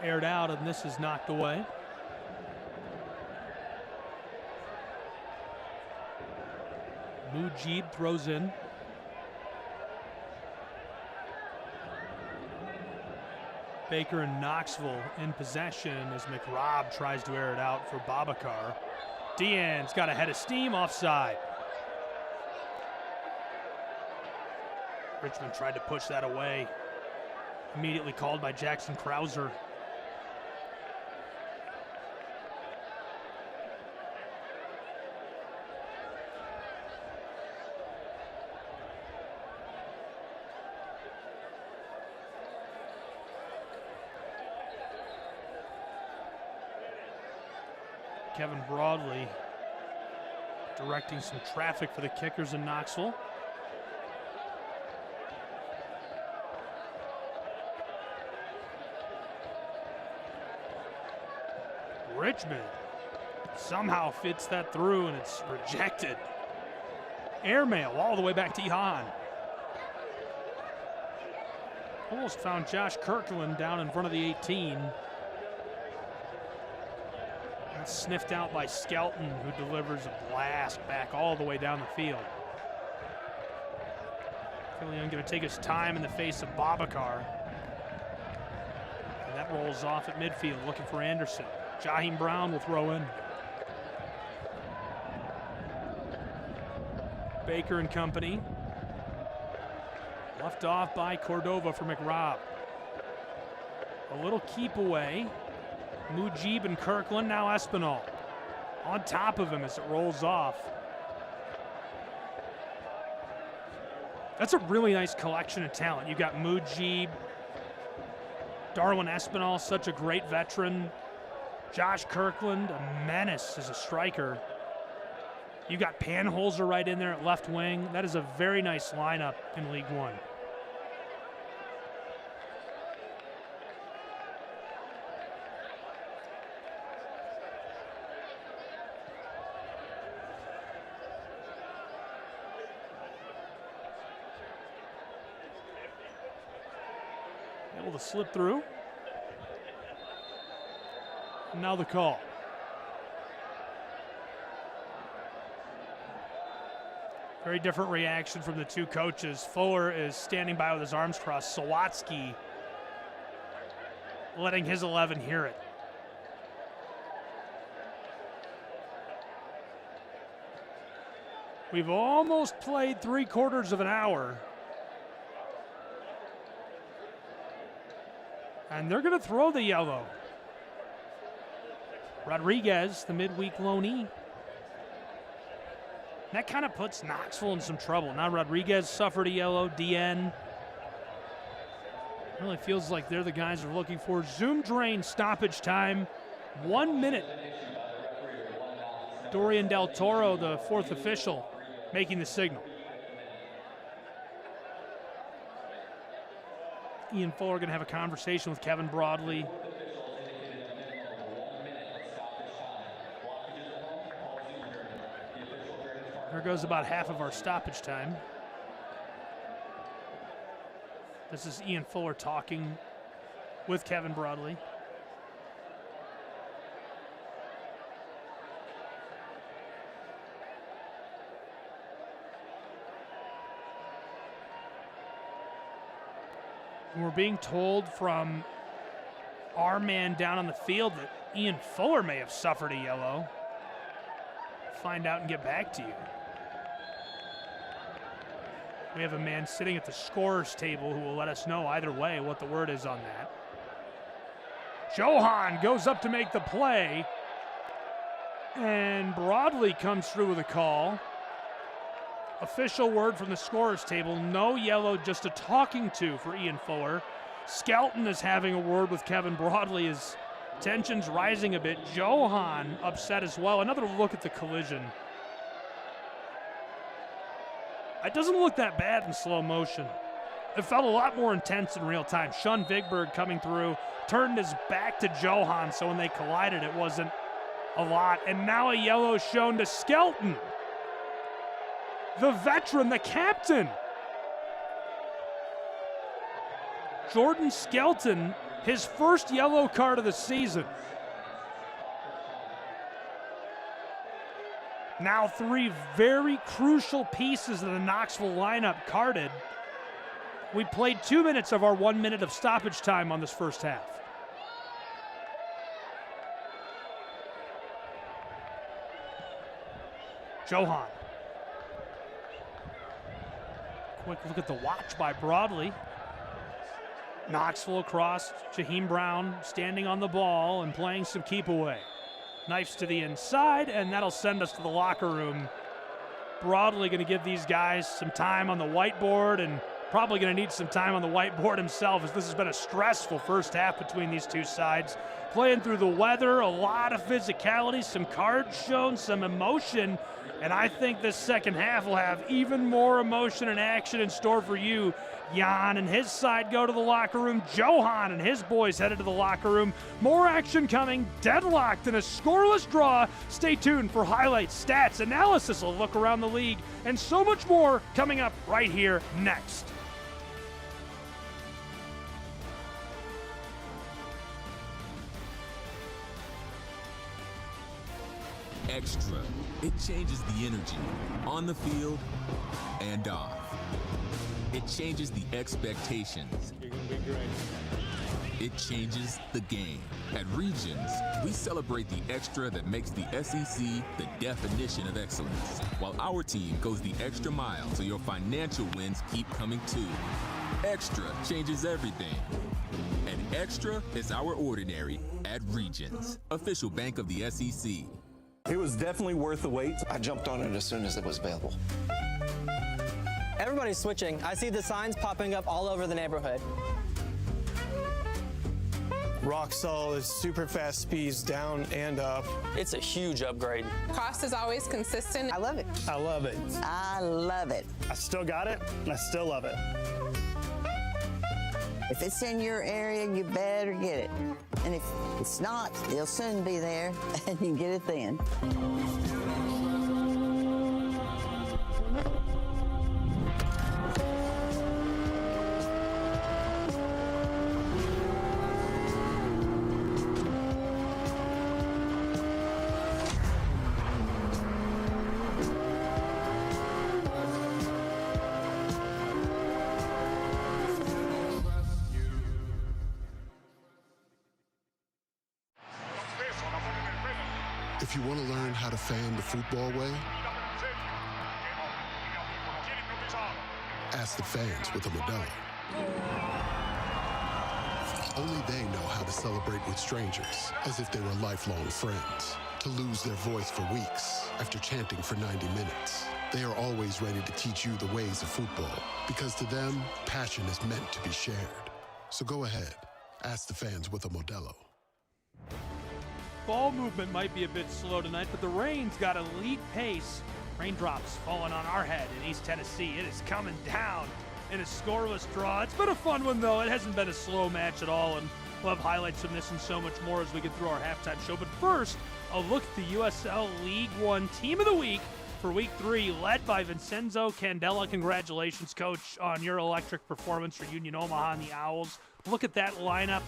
Aired out, and this is knocked away. Mujib throws in. Baker and Knoxville in possession as McRobb tries to air it out for Babakar. Deanne's got a head of steam, offside. Richmond tried to push that away. Immediately called by Jackson Krauser. Kevin Broadley directing some traffic for the kickers in Knoxville. Richmond somehow fits that through, and it's rejected. Airmail all the way back to Johan. Almost found Josh Kirkland down in front of the 18. That's sniffed out by Skelton, who delivers a blast back all the way down the field. Killian going to take his time in the face of Babacar. And that rolls off at midfield, looking for Anderson. Jaheim Brown will throw in. Baker and company. Left off by Cordova for McRobb. A little keep away. Mujib and Kirkland, now Espinal. On top of him as it rolls off. That's a really nice collection of talent. You got Mujib, Darwin Espinal, such a great veteran. Josh Kirkland, a menace as a striker. You got Panholzer right in there at left wing. That is a very nice lineup in League One. Able to slip through. And now the call. Very different reaction from the two coaches. Fuller is standing by with his arms crossed. Sawatsky letting his 11 hear it. We've almost played 3/4 of an hour. And they're going to throw the yellow. Rodriguez, the midweek loanee. That kind of puts Knoxville in some trouble. Now Rodriguez suffered a yellow, DN. Really feels like they're the guys we're looking for. Zoom drain stoppage time, 1 minute. Dorian Del Toro, the fourth official, making the signal. Ian Fuller going to have a conversation with Kevin Broadley. There goes about half of our stoppage time. This is Ian Fuller talking with Kevin Broadley. We're being told from our man down on the field that Ian Fuller may have suffered a yellow. Find out and get back to you. We have a man sitting at the scorer's table who will let us know either way what the word is on that. Johan goes up to make the play. And Broadley comes through with a call. Official word from the scorer's table, no yellow, just a talking to for Ian Fuller. Skelton is having a word with Kevin Broadley as tensions rising a bit. Johan upset as well. Another look at the collision. It doesn't look that bad in slow motion. It felt a lot more intense in real time. Sean Vigberg coming through, turned his back to Johan, so when they collided, it wasn't a lot. And now a yellow shown to Skelton. The veteran, the captain. Jordan Skelton, his first yellow card of the season. Now 3 very crucial pieces of the Knoxville lineup carded. We played 2 minutes of our 1 minute of stoppage time on this first half. Johan. Quick look at the watch by Broadley. Knoxville across, Jaheim Brown standing on the ball and playing some keep away. Knifes to the inside, and that'll send us to the locker room. Broadley going to give these guys some time on the whiteboard and probably going to need some time on the whiteboard himself, as this has been a stressful first half between these two sides. playing through the weather, a lot of physicality, some cards shown, some emotion. And I think this second half will have even more emotion and action in store for you. Jan and his side go to the locker room. Johan and his boys headed to the locker room. More action coming, deadlocked in a scoreless draw. Stay tuned for highlights, stats, analysis, a look around the league, and so much more coming up right here next. Extra. It changes the energy on the field and off. It changes the expectations. You're going to be great. It changes the game. At Regions, we celebrate the extra that makes the SEC the definition of excellence, while our team goes the extra mile so your financial wins keep coming too. Extra changes everything. And Extra is our ordinary at Regions, official bank of the SEC. It was definitely worth the wait. I jumped on it as soon as it was available. Everybody's switching. I see the signs popping up all over the neighborhood. Rock solid, super fast speeds down and up. It's a huge upgrade. Cost is always consistent. I love it. I love it. I love it. I still got it, and I still love it. If it's in your area, you better get it. And if it's not, it'll soon be there, and you get it then. If you want to learn how to fan the football way, ask the fans with a Modelo. Only they know how to celebrate with strangers as if they were lifelong friends, to lose their voice for weeks after chanting for 90 minutes. They are always ready to teach you the ways of football, because to them, passion is meant to be shared. So go ahead, ask the fans with a Modelo. Ball movement might be a bit slow tonight, but the rain's got elite pace. Raindrops falling on our head in East Tennessee. It is coming down in a scoreless draw. It's been a fun one, though. It hasn't been a slow match at all, and we'll have highlights from this and so much more as we get through our halftime show. But first, a look at the USL League One Team of the Week for Week 3, led by Vincenzo Candela. Congratulations, Coach, on your electric performance for Union Omaha and the Owls. Look at that lineup.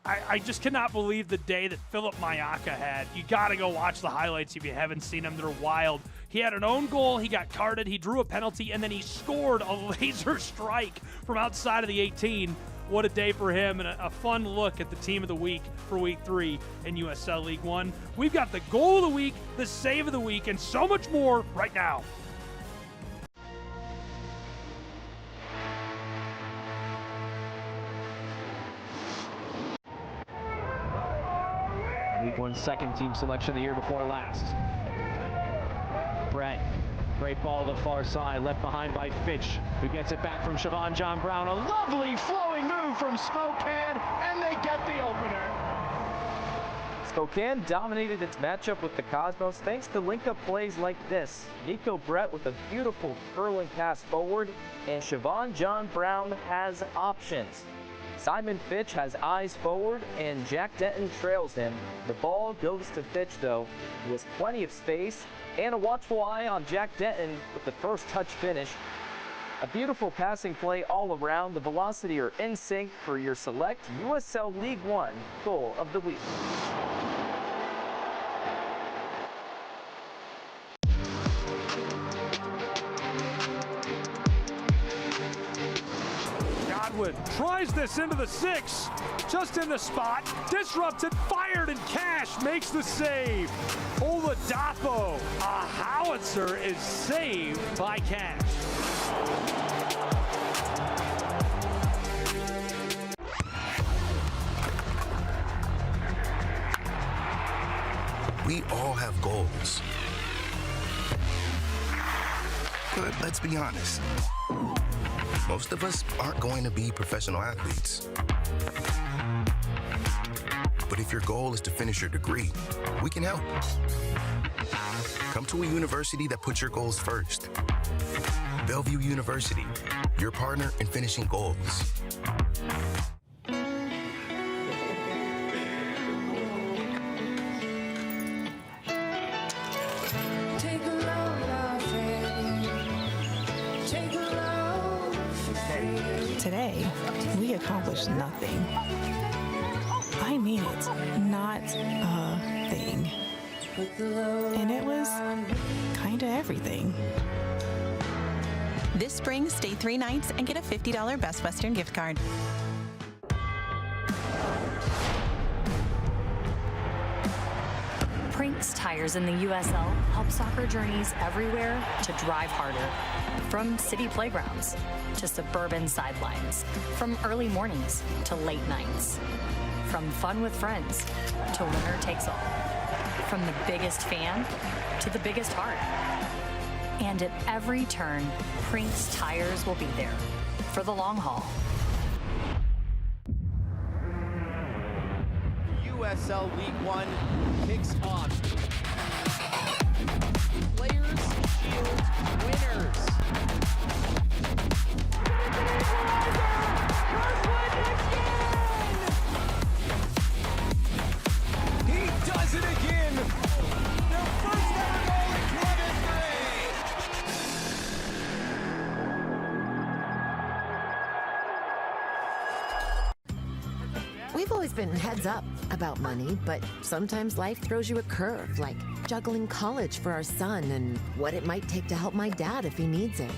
I just cannot believe the day that Philip Mayaka had. You got to go watch the highlights if you haven't seen them. They're wild. He had an own goal. He got carded. He drew a penalty, and then he scored a laser strike from outside of the 18. What a day for him, and a fun look at the Team of the Week for Week 3 in USL League One. We've got the Goal of the Week, the Save of the Week, and so much more right now. League One second team selection the year before last. Brett, great ball to the far side, left behind by Fitch, who gets it back from Siobhan John Brown. A lovely flowing move from Spokane, and they get the opener. Spokane dominated its matchup with the Cosmos thanks to link-up plays like this. Nico Brett with a beautiful curling pass forward, and Siobhan John Brown has options. Simon Fitch has eyes forward, and Jack Denton trails him. The ball goes to Fitch, though, with plenty of space, and a watchful eye on Jack Denton with the first touch finish. A beautiful passing play all around. The velocity are in sync for your select USL League One Goal of the Week. Tries this into the 6, just in the spot, disrupted, fired, and Cash makes the save. Oladapo, a howitzer, is saved by Cash. We all have goals. But let's be honest. Most of us aren't going to be professional athletes. But if your goal is to finish your degree, we can help. Come to a university that puts your goals first. Bellevue University, your partner in finishing goals. Today, we accomplished nothing. I mean it, not a thing. And it was kinda everything. This spring, stay 3 nights and get a $50 Best Western gift card. Prinks tires in the USL help soccer journeys everywhere to drive harder. From city playgrounds to suburban sidelines, from early mornings to late nights, from fun with friends to winner takes all, from the biggest fan to the biggest heart. And at every turn, Prinks tires will be there for the long haul. USL League One kicks off. Players shield winners. He does it again. Their first ever goal in club history. We've always been heads up about money, but sometimes life throws you a curve, like juggling college for our son and what it might take to help my dad if he needs it.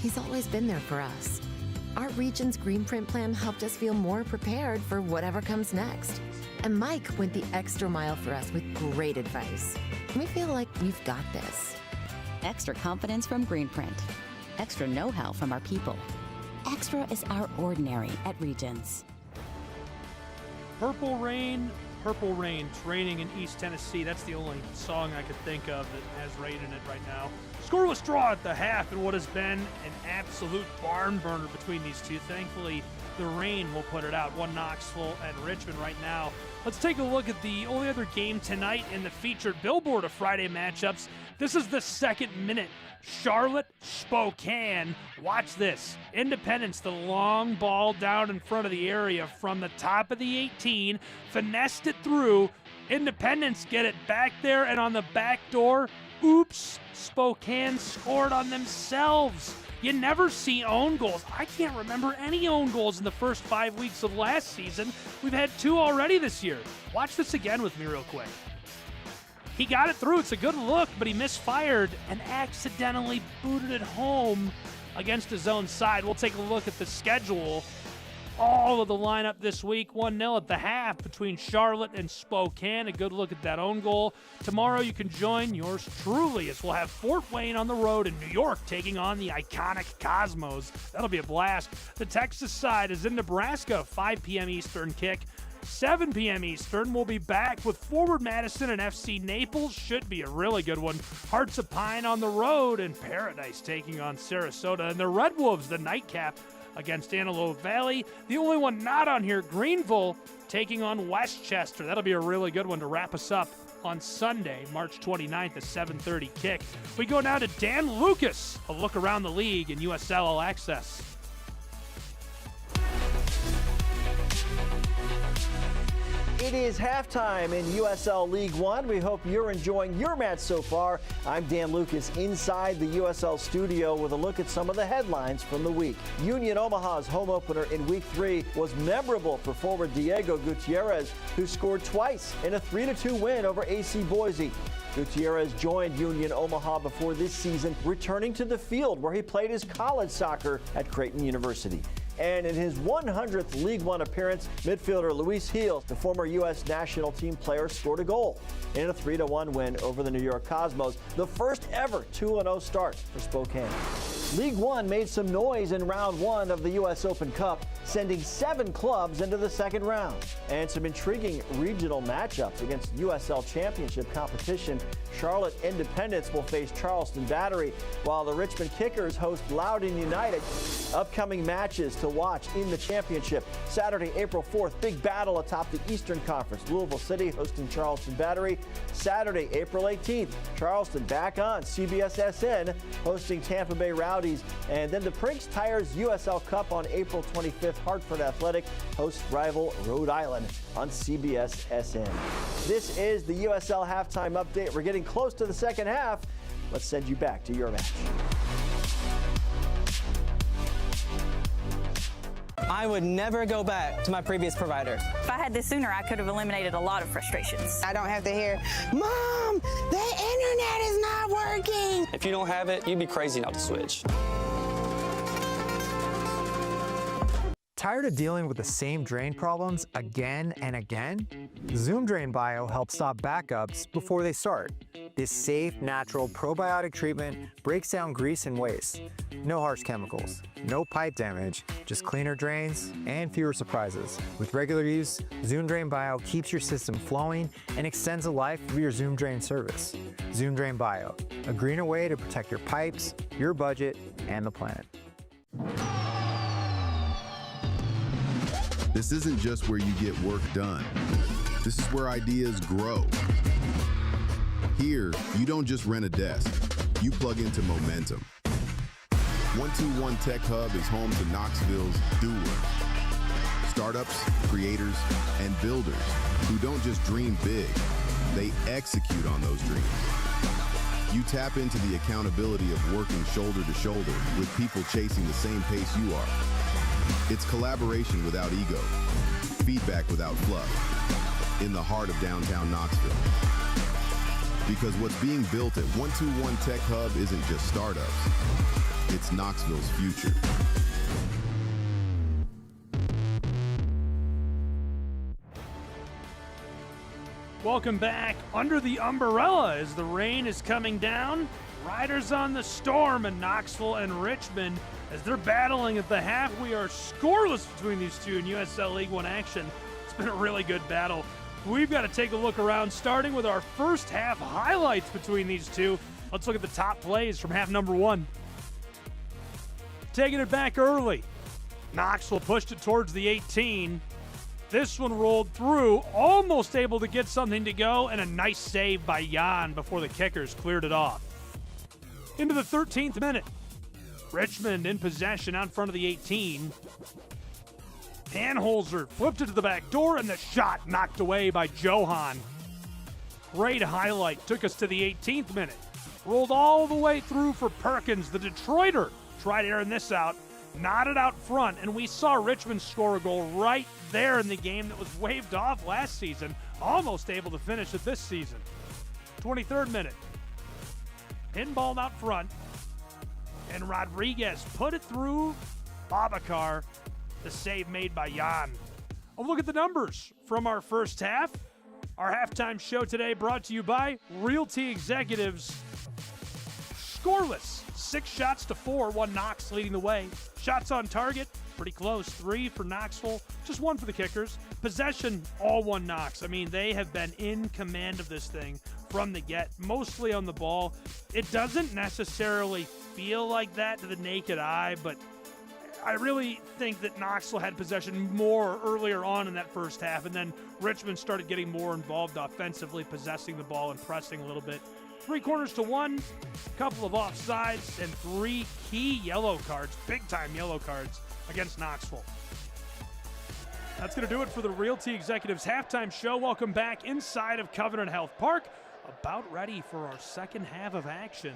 He's always been there for us. Our region's green print plan helped us feel more prepared for whatever comes next. And Mike went the extra mile for us with great advice. We feel like we've got this. Extra confidence from Greenprint. Extra know-how from our people. Extra is our ordinary at Regions. Purple Rain, it's raining in East Tennessee. That's the only song I could think of that has rain in it right now. Scoreless draw at the half in what has been an absolute barn burner between these two. Thankfully, the rain will put it out. One Knoxville and Richmond right now. Let's take a look at the only other game tonight in the featured billboard of Friday matchups. This is the second minute. Charlotte, Spokane. Watch this. Independence, the long ball down in front of the area from the top of the 18. Finessed it through. Independence get it back there, and on the back door, oops, Spokane scored on themselves. You never see own goals. I can't remember any own goals in the first 5 weeks of last season. We've had 2 already this year. Watch this again with me real quick. He got it through. It's a good look, but he misfired and accidentally booted it home against his own side. We'll take a look at the schedule. All of the lineup this week, 1-0 at the half between Charlotte and Spokane. A good look at that own goal. Tomorrow you can join yours truly as we'll have Fort Wayne on the road in New York taking on the iconic Cosmos. That'll be a blast. The Texas side is in Nebraska, 5 p.m. Eastern kick. 7 p.m. Eastern, we'll be back with Forward Madison and FC Naples. Should be a really good one. Hearts of Pine on the road and Paradise taking on Sarasota. And the Red Wolves, the nightcap against Antelope Valley. The only one not on here, Greenville, taking on Westchester. That'll be a really good one to wrap us up on Sunday, March 29th, at 7:30 kick. We go now to Dan Lucas, a look around the league in USL All Access. It is halftime in USL League One. We hope you're enjoying your match so far. I'm Dan Lucas inside the USL studio with a look at some of the headlines from the week. Union Omaha's home opener in Week 3 was memorable for forward Diego Gutierrez, who scored twice in a 3-2 win over AC Boise. Gutierrez joined Union Omaha before this season, returning to the field where he played his college soccer at Creighton University. And in his 100th League One appearance, midfielder Luis Gil, the former U.S. national team player, scored a goal in a 3-1 win over the New York Cosmos, the first ever 2-0 start for Spokane. League One made some noise in round 1 of the U.S. Open Cup. sending 7 clubs into the second round. And some intriguing regional matchups against USL Championship competition. Charlotte Independence will face Charleston Battery, while the Richmond Kickers host Loudoun United. Upcoming matches to watch in the championship. Saturday, April 4th, big battle atop the Eastern Conference. Louisville City hosting Charleston Battery. Saturday, April 18th, Charleston back on CBS-SN hosting Tampa Bay Rowdies. And then the Prinks Tires USL Cup on April 25th. Hartford Athletic hosts rival Rhode Island on CBS-SN. This is the USL halftime update. We're getting close to the second half. Let's send you back to your match. I would never go back to my previous provider. If I had this sooner, I could have eliminated a lot of frustrations. I don't have to hear, Mom, the internet is not working. If you don't have it, you'd be crazy not to switch. Tired of dealing with the same drain problems again and again? Zoom Drain Bio helps stop backups before they start. This safe, natural probiotic treatment breaks down grease and waste. No harsh chemicals, no pipe damage, just cleaner drains and fewer surprises. With regular use, Zoom Drain Bio keeps your system flowing and extends the life of your Zoom Drain service. Zoom Drain Bio, a greener way to protect your pipes, your budget, and the planet. This isn't just where you get work done. This is where ideas grow. Here, you don't just rent a desk, you plug into momentum. 121 Tech Hub is home to Knoxville's doers. Startups, creators, and builders who don't just dream big, they execute on those dreams. You tap into the accountability of working shoulder to shoulder with people chasing the same pace you are. It's collaboration without ego, feedback without fluff, in the heart of downtown Knoxville. Because what's being built at 121 Tech Hub isn't just startups, it's Knoxville's future. Welcome back. Under the umbrella as the rain is coming down. Riders on the storm in Knoxville and Richmond as they're battling at the half. We are scoreless between these two in USL League One action. It's been a really good battle. We've got to take a look around, starting with our first half highlights between these two. Let's look at the top plays from half number one. Taking it back early. Knoxville pushed it towards the 18. This one rolled through, almost able to get something to go, and a nice save by Jan before the Kickers cleared it off. Into the 13th minute. Richmond in possession out in front of the 18. Panholzer flipped it to the back door, and the shot knocked away by Johan. Great highlight. Took us to the 18th minute. Rolled all the way through for Perkins. The Detroiter tried airing this out. Knotted out front, and we saw Richmond score a goal right there in the game that was waved off last season. Almost able to finish it this season. 23rd minute. Pinball out front, and Rodriguez put it through Babacar. The save made by Jan. A look at the numbers from our first half. Our halftime show today brought to you by Realty Executives. Scoreless, 6 shots to 4, 1 Knox leading the way. Shots on target, pretty close, 3 for Knoxville, just 1 for the Kickers. Possession, all 1 Knox. I mean, they have been in command of this thing from the get, mostly on the ball. It doesn't necessarily feel like that to the naked eye, but I really think that Knoxville had possession more earlier on in that first half, and then Richmond started getting more involved offensively, possessing the ball and pressing a little bit. 3-quarters to 1, couple of offsides, and 3 key yellow cards, big-time yellow cards against Knoxville. That's going to do it for the Realty Executives halftime show. Welcome back inside of Covenant Health Park. About ready for our second half of action.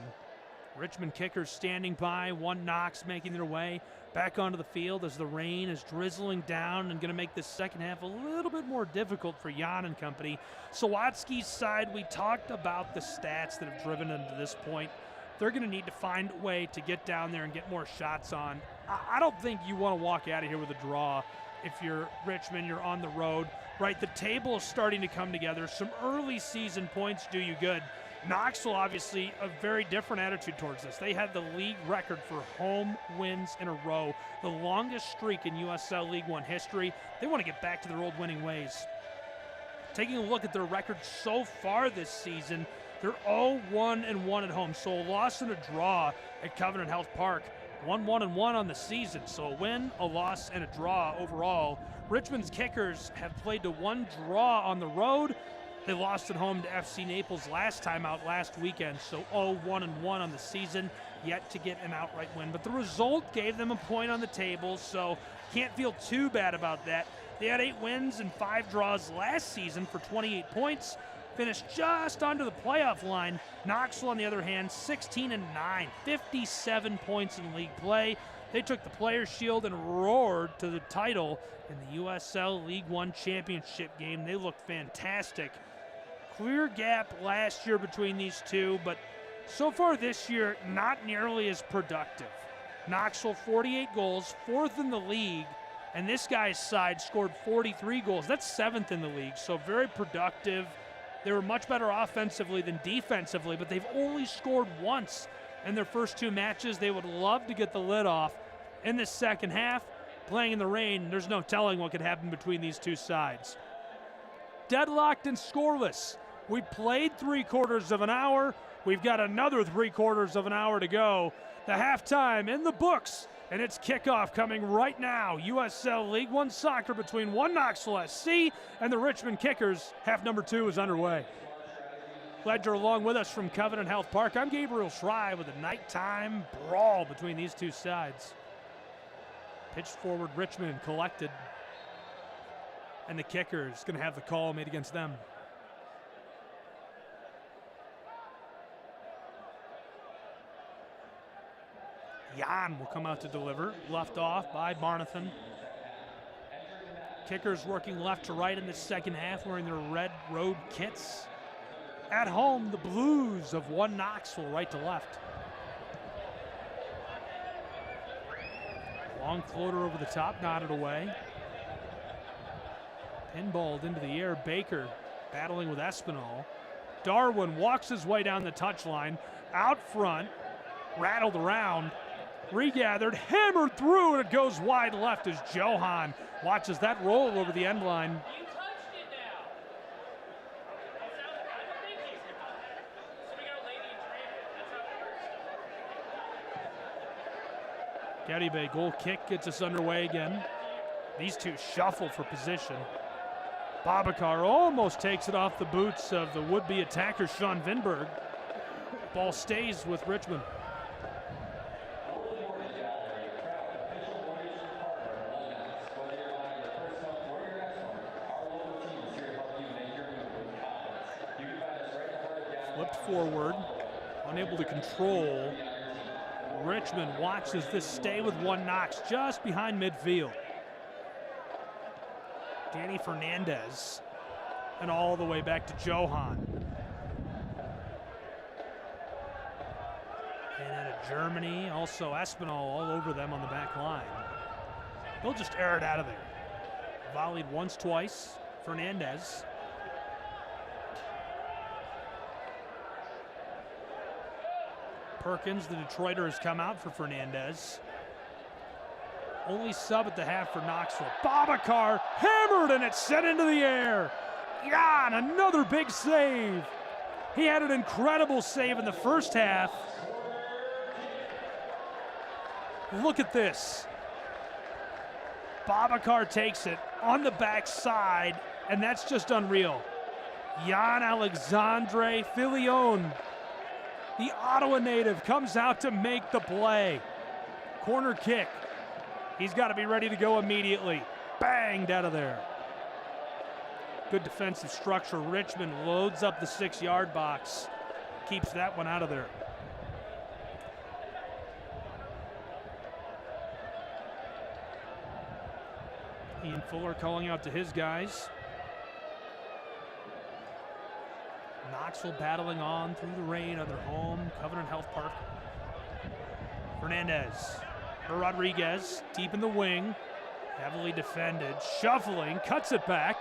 Richmond Kickers standing by, 1 Knox making their way back onto the field as the rain is drizzling down and going to make this second half a little bit more difficult for Jan and company. Sawatsky's side, we talked about the stats that have driven them to this point. They're going to need to find a way to get down there and get more shots on. I don't think you want to walk out of here with a draw. If you're Richmond, you're on the road, right? The table is starting to come together. Some early season points do you good. Knoxville, obviously, a very different attitude towards this. They had the league record for home wins in a row, the longest streak in USL League One history. They want to get back to their old winning ways. Taking a look at their record so far this season, they're 0-1-1 at home, so a loss and a draw at Covenant Health Park. 1-1-1 on the season, so a win, a loss, and a draw overall. Richmond's Kickers have played to 1 draw on the road. They lost at home to FC Naples last time out last weekend, so 0-1-1 on the season, yet to get an outright win. But the result gave them a point on the table, so can't feel too bad about that. They had 8 wins and 5 draws last season for 28 points, finished just under the playoff line. Knoxville, on the other hand, 16-9, 57 points in league play. They took the Players' Shield and roared to the title in the USL League One Championship game. They looked fantastic. Clear gap last year between these two, but so far this year, not nearly as productive. Knoxville, 48 goals, 4th in the league, and this guy's side scored 43 goals. That's 7th in the league, so very productive. They were much better offensively than defensively, but they've only scored once in their first 2 matches. They would love to get the lid off in the second half. Playing in the rain, there's no telling what could happen between these two sides. Deadlocked and scoreless. We played 3/4 of an hour. We've got another 3/4 of an hour to go. The halftime in the books, and it's kickoff coming right now. USL League One soccer between One Knoxville SC and the Richmond Kickers. Half number 2 is underway. Glad you're along with us from Covenant Health Park. I'm Gabriel Schrei with a nighttime brawl between these two sides. Pitched forward, Richmond collected. And the Kickers going to have the call made against them. Jan will come out to deliver. Left off by Barnathan. Kickers working left to right in the second half, wearing their red road kits. At home, the Blues of One Knoxville, right to left. Long floater over the top, nodded away. Pinballed into the air. Baker battling with Espinal. Darwin walks his way down the touchline. Out front, rattled around. Regathered, hammered through, and it goes wide left as Johan watches that roll over the end line. Gadibe goal kick gets us underway again. These two shuffle for position. Babakar almost takes it off the boots of the would-be attacker Sean Vinberg. Ball stays with Richmond. Flipped forward, unable to control. Richmond watches this stay with One Knox just behind midfield. Danny Fernandez, and all the way back to Johan. And out of Germany, also Espinal all over them on the back line. They'll just air it out of there. Volleyed once, twice. Fernandez. Perkins, the Detroiter, has come out for Fernandez. Only sub at the half for Knoxville. Babakar hammered, and it's sent into the air. Jan, another big save. He had an incredible save in the first half. Look at this. Babakar takes it on the backside, and that's just unreal. Jan Alexandre Filion, the Ottawa native, comes out to make the play. Corner kick. He's got to be ready to go immediately. Banged out of there. Good defensive structure. Richmond loads up the 6-yard box. Keeps that one out of there. Ian Fuller calling out to his guys. Knoxville battling on through the rain on their home, Covenant Health Park. Fernandez. Rodriguez, deep in the wing, heavily defended, shuffling, cuts it back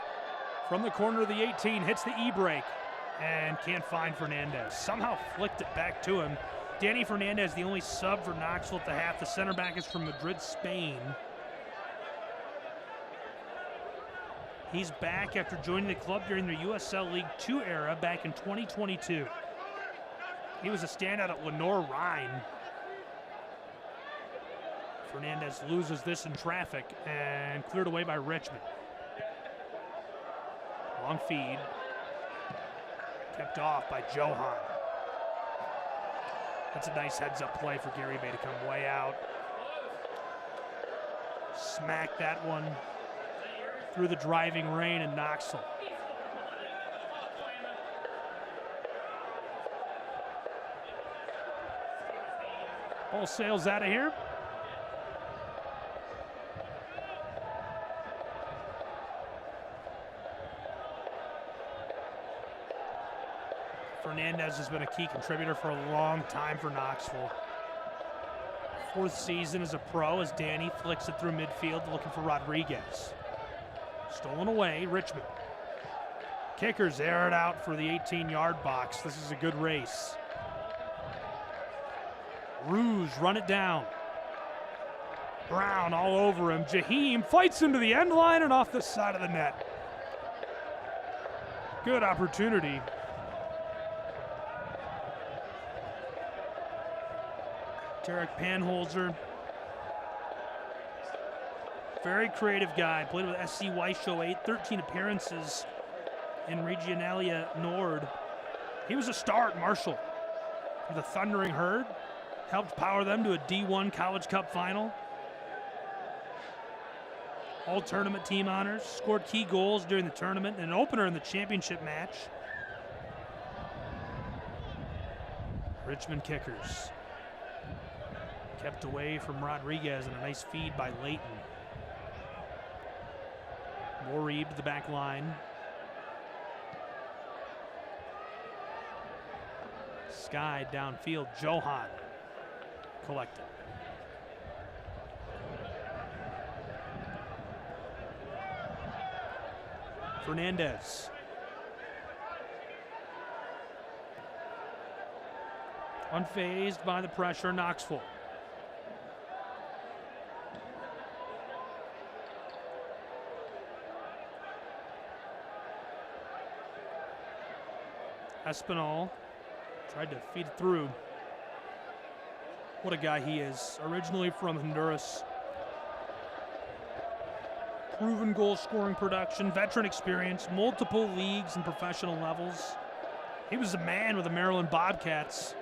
from the corner of the 18, hits the e-brake. and can't find Fernandez. Somehow flicked it back to him. Danny Fernandez, the only sub for Knoxville at the half. The center back is from Madrid, Spain. He's back after joining the club during the USL League Two era back in 2022. He was a standout at Lenore Rhine. Fernandez loses this in traffic and cleared away by Richmond. Long feed. Kept off by Johan. That's a nice heads-up play for Gary Bay to come way out. Smack that one through the driving rain in Knoxville. Ball sails out of here. Fernandez has been a key contributor for a long time for Knoxville. 4th season as a pro as Danny flicks it through midfield looking for Rodriguez. Stolen away, Richmond. Kickers air it out for the 18-yard box. This is a good race. Rouge run it down. Brown all over him. Jaheim fights into the end line and off the side of the net. Good opportunity. Tarek Panholzer. Very creative guy. Played with SC Weisho 8, 13 appearances in Regionalia Nord. He was a star at Marshall for the Thundering Herd. Helped power them to a D1 College Cup final. All tournament team honors. Scored key goals during the tournament and an opener in the championship match. Richmond Kickers. Kept away from Rodriguez and a nice feed by Leighton. Morib to the back line. Sky downfield. Johan collected. Fernandez. Unfazed by the pressure, Knoxville. Espinal tried to feed it through. What a guy he is. Originally from Honduras. Proven goal scoring production, veteran experience, multiple leagues and professional levels. He was a man with the Maryland Bobcats.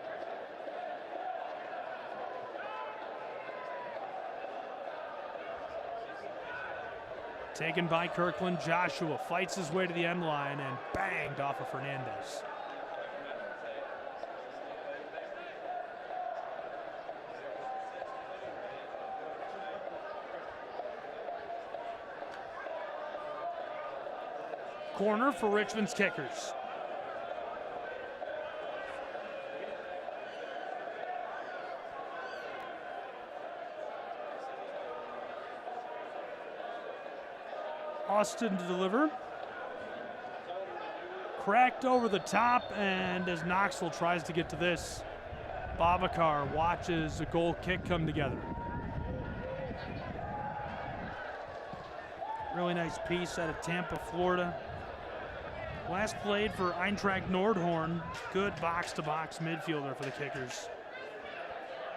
Taken by Kirkland. Joshua fights his way to the end line and banged off of Fernandez. Corner for Richmond's Kickers. Austin to deliver. Cracked over the top, and as Knoxville tries to get to this, Babacar watches a goal kick come together. Really nice piece out of Tampa, Florida. Last played for Eintracht Nordhorn. Good box-to-box midfielder for the Kickers.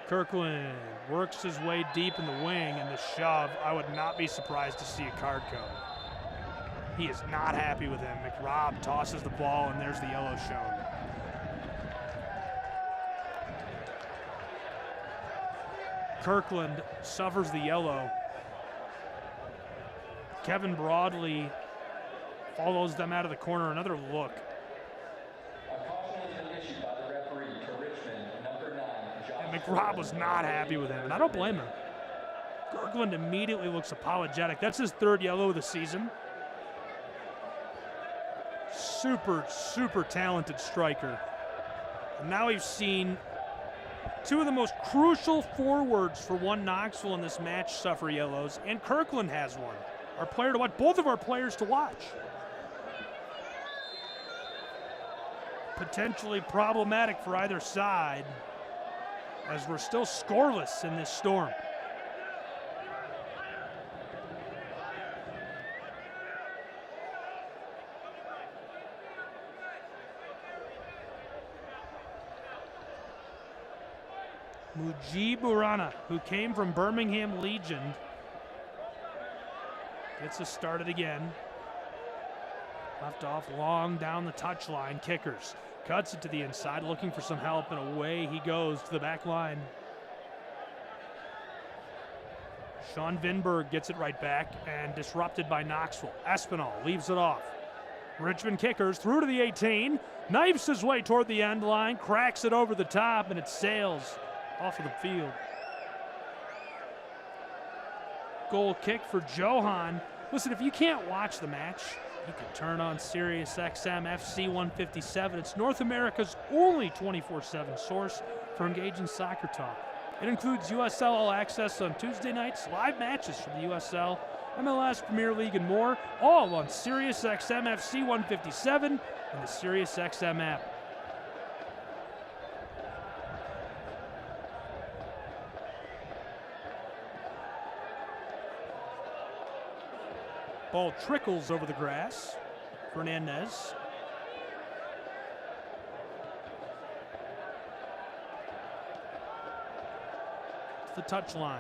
Kirkland works his way deep in the wing, and the shove, I would not be surprised to see a card go. He is not happy with him. McRobb tosses the ball, and there's the yellow shown. Kirkland suffers the yellow. Kevin Broadley follows them out of the corner. Another look. And McRobb was not happy with him, and I don't blame him. Kirkland immediately looks apologetic. That's his 3rd yellow of the season. Super, super talented striker. And now we've seen 2 of the most crucial forwards for one Knoxville in this match suffer yellows, and Kirkland has one. Our player to watch, both of our players to watch. potentially problematic for either side, as we're still scoreless in this storm. Mujib Urana, who came from Birmingham Legion, gets us started again. Left off long down the touchline. Kickers cuts it to the inside, looking for some help, and away he goes to the back line. Sean Vinberg gets it right back and disrupted by Knoxville. Espinal leaves it off. Richmond Kickers through to the 18, knifes his way toward the end line, cracks it over the top, and it sails off of the field. Goal kick for Johan. Listen, if you can't watch the match, you can turn on Sirius XM FC 157. It's North America's only 24/7 source for engaging soccer talk. It includes USL All Access on Tuesday nights, live matches from the USL, MLS, Premier League, and more, all on Sirius XM FC 157 and the Sirius XM app. Ball trickles over the grass. Fernandez. To the touchline.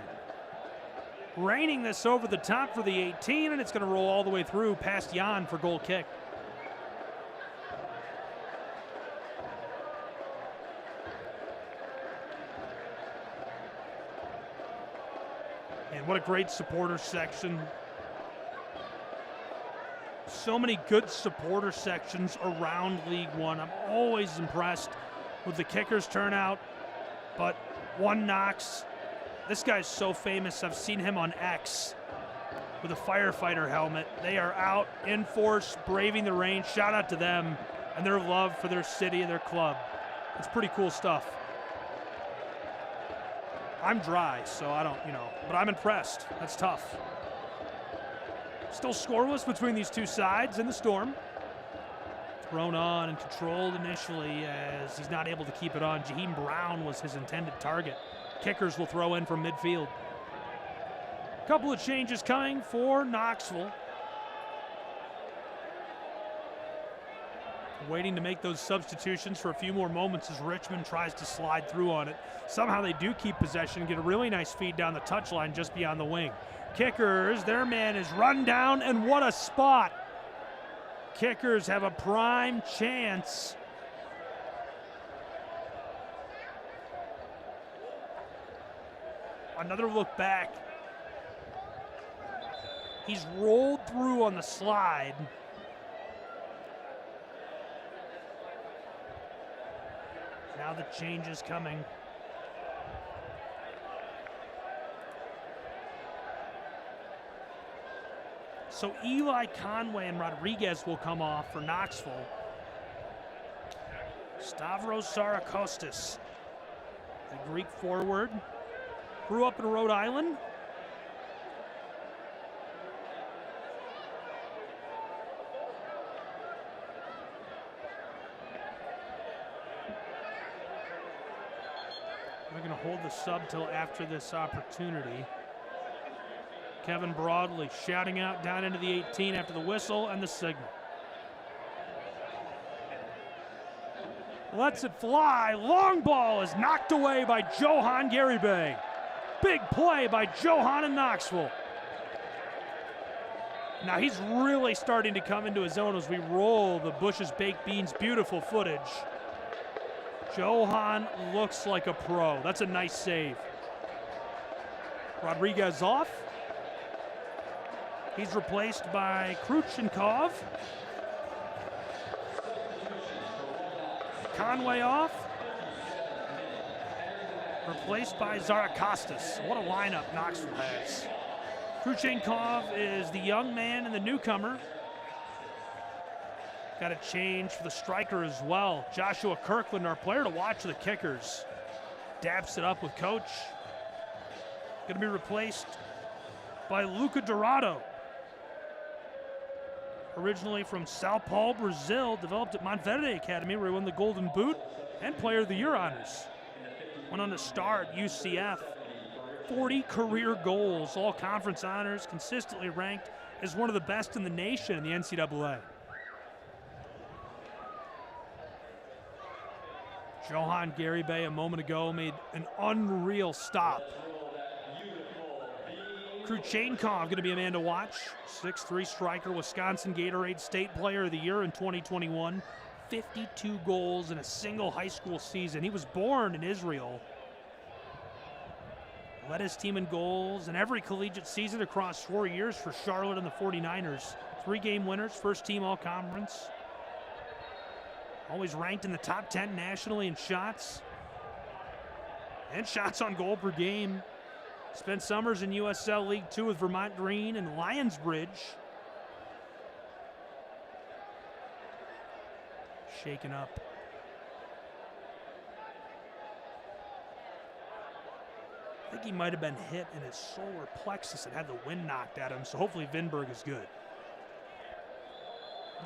Raining this over the top for the 18, and it's going to roll all the way through past Jan for goal kick. And what a great supporter section. So many good supporter sections around League One. I'm always impressed with the Kickers turnout, but one Knox, this guy's so famous. I've seen him on X with a firefighter helmet. They are out in force, braving the rain. Shout out to them and their love for their city and their club. It's pretty cool stuff. I'm dry, so I don't, but I'm impressed. That's tough. Still scoreless between these two sides in the storm. Thrown on and controlled initially as he's not able to keep it on. Jaheim Brown was his intended target. Kickers will throw in from midfield. A couple of changes coming for Knoxville. Waiting to make those substitutions for a few more moments as Richmond tries to slide through on it. Somehow they do keep possession and get a really nice feed down the touchline just beyond the wing. Kickers, their man is run down, and what a spot. Kickers have a prime chance. Another look back. He's rolled through on the slide. Now the change is coming. So Eli Conway and Rodriguez will come off for Knoxville. Stavros Sarakostas, the Greek forward, grew up in Rhode Island. We're going to hold the sub till after this opportunity. Kevin Broadley shouting out down into the 18 after the whistle and the signal. Lets it fly. Long ball is knocked away by Johan Garibay. Big play by Johan in Knoxville. Now he's really starting to come into his own as we roll the Bush's Baked Beans. Beautiful footage. Johan looks like a pro. That's a nice save. Rodriguez off. He's replaced by Kruchenkov. Conway off. Replaced by Zarakostas. What a lineup Knoxville has. Kruchenkov is the young man and the newcomer. Got a change for the striker as well. Joshua Kirkland, our player to watch for the Kickers. Dabs it up with coach. Going to be replaced by Luca Dorado. Originally from Sao Paulo, Brazil, developed at Montverde Academy where he won the Golden Boot and Player of the Year honors. Went on to star at UCF. 40 career goals, all conference honors, consistently ranked as one of the best in the nation in the NCAA. Johan Garibay a moment ago made an unreal stop. Kruchenkov going to be a man to watch. 6'3" striker, Wisconsin Gatorade State Player of the Year in 2021. 52 goals in a single high school season. He was born in Israel. Led his team in goals in every collegiate season across 4 years for Charlotte and the 49ers. 3-game winners, first team all-conference. Always ranked in the top 10 nationally in shots. And shots on goal per game. Spent summers in USL League Two with Vermont Green and Lionsbridge. Shaken up. I think he might have been hit in his solar plexus and had the wind knocked at him, so hopefully Vinberg is good.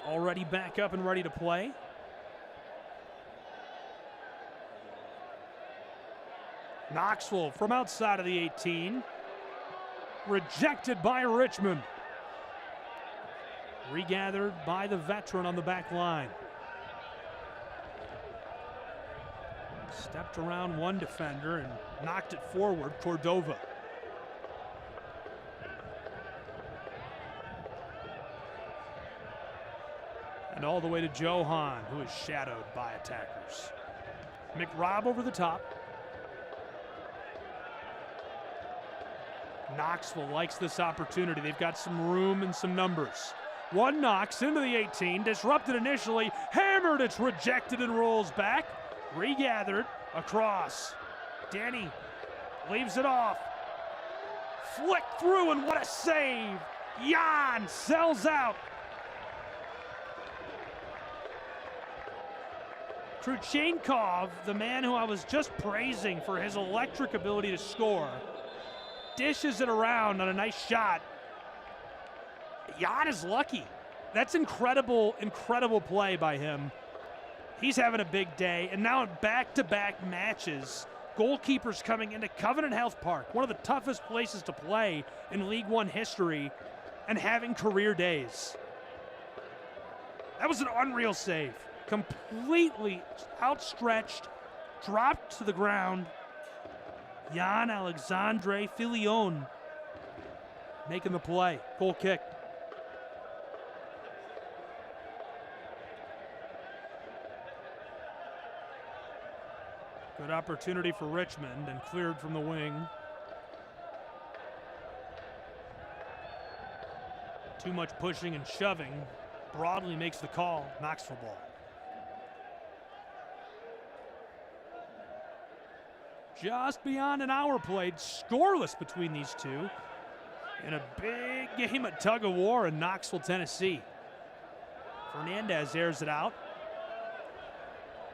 Already back up and ready to play. Knoxville from outside of the 18. Rejected by Richmond. Regathered by the veteran on the back line. Stepped around one defender and knocked it forward, Cordova. And all the way to Johan, who is shadowed by attackers. McRobb over the top. Knoxville likes this opportunity. They've got some room and some numbers. One knocks into the 18, disrupted initially, hammered, it's rejected and rolls back. Regathered across. Danny leaves it off. Flicked through, and what a save. Jan sells out. Kruchenkov, the man who I was just praising for his electric ability to score, dishes it around on a nice shot. Jan is lucky. That's incredible, incredible play by him. He's having a big day, and now in back-to-back matches, goalkeepers coming into Covenant Health Park, one of the toughest places to play in League One history, and having career days. That was an unreal save. Completely outstretched, dropped to the ground. Jan Alexandre Filion making the play. Goal kick. Good opportunity for Richmond and cleared from the wing. Too much pushing and shoving. Broadly makes the call. Knoxville ball. Just beyond an hour played. Scoreless between these two. In a big game of tug of war in Knoxville, Tennessee. Fernandez airs it out.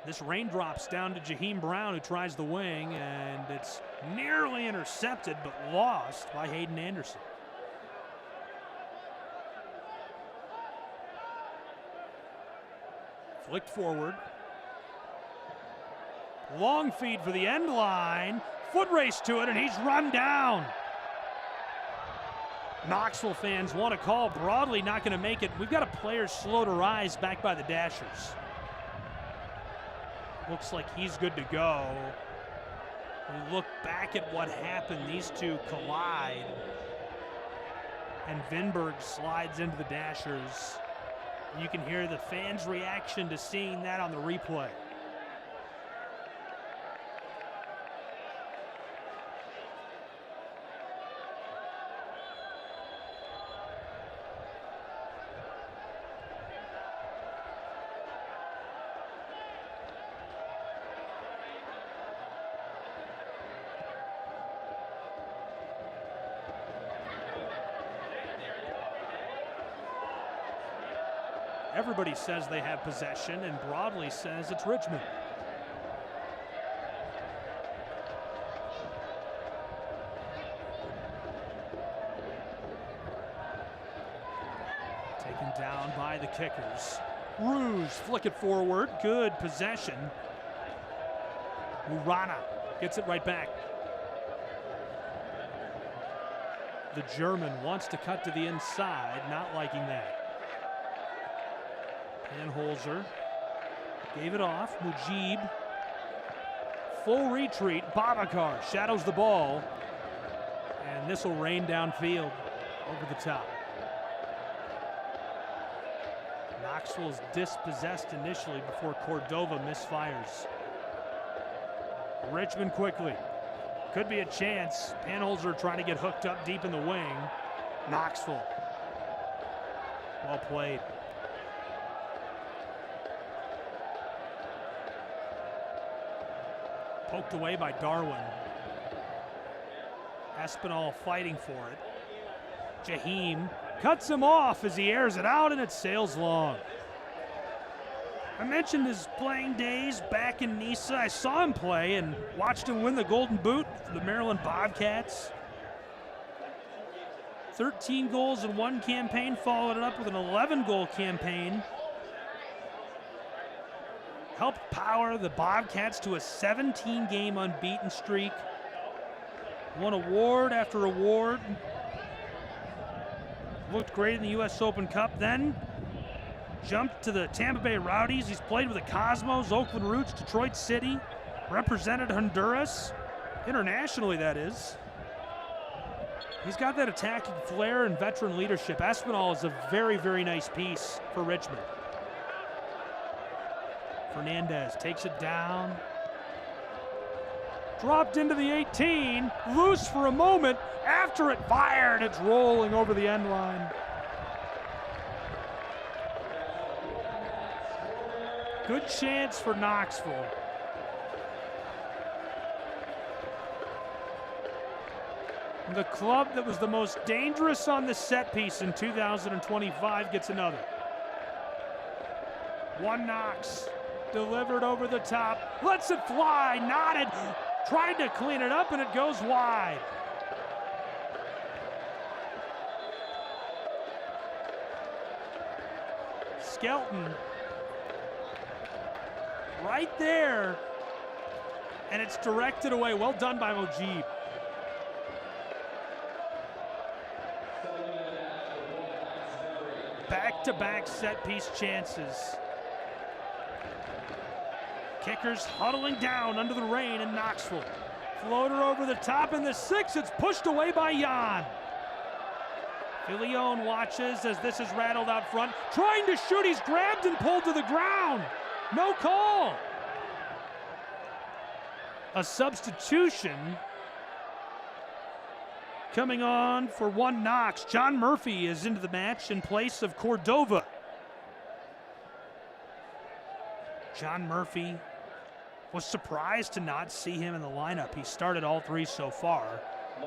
This raindrops down to Jaheim Brown, who tries the wing, and it's nearly intercepted but lost by Hayden Anderson. Flicked forward. Long feed for the end line. Foot race to it, and he's run down. Knoxville fans want to call. Broadly not going to make it. We've got a player slow to rise back by the Dashers. Looks like he's good to go. We look back at what happened. These two collide. And Vinberg slides into the Dashers. You can hear the fans' reaction to seeing that on the replay. Everybody says they have possession, and Broadly says it's Richmond. Taken down by the kickers. Rouge, flick it forward. Good possession. Urana gets it right back. The German wants to cut to the inside, not liking that. Panholzer gave it off. Mujib. Full retreat. Babakar shadows the ball. And this will rain downfield over the top. Knoxville's dispossessed initially before Cordova misfires. Richmond quickly. Could be a chance. Panholzer trying to get hooked up deep in the wing. Knoxville. Well played. Poked away by Darwin. Espinal fighting for it. Jaheim cuts him off as he airs it out, and it sails long. I mentioned his playing days back in Nisa. I saw him play and watched him win the Golden Boot for the Maryland Bobcats. 13 goals in one campaign, followed it up with an 11-goal campaign. Helped power the Bobcats to a 17-game unbeaten streak. Won award after award. Looked great in the U.S. Open Cup. Then jumped to the Tampa Bay Rowdies. He's played with the Cosmos, Oakland Roots, Detroit City. Represented Honduras. Internationally, that is. He's got that attacking flair and veteran leadership. Espinal is a very, very nice piece for Richmond. Fernandez takes it down. Dropped into the 18, loose for a moment. After it fired, it's rolling over the end line. Good chance for Knoxville. The club that was the most dangerous on the set piece in 2025 gets another. One Knox. Delivered over the top, lets it fly, nodded, tried to clean it up, and it goes wide. Skelton, right there, and it's directed away. Well done by Mujib. Back-to-back set-piece chances. Kickers huddling down under the rain in Knoxville. Floater over the top in the 6. It's pushed away by Jan. Filion watches as this is rattled out front. Trying to shoot. He's grabbed and pulled to the ground. No call. A substitution coming on for one Knox. John Murphy is into the match in place of Cordova. John Murphy was surprised to not see him in the lineup. He started all three so far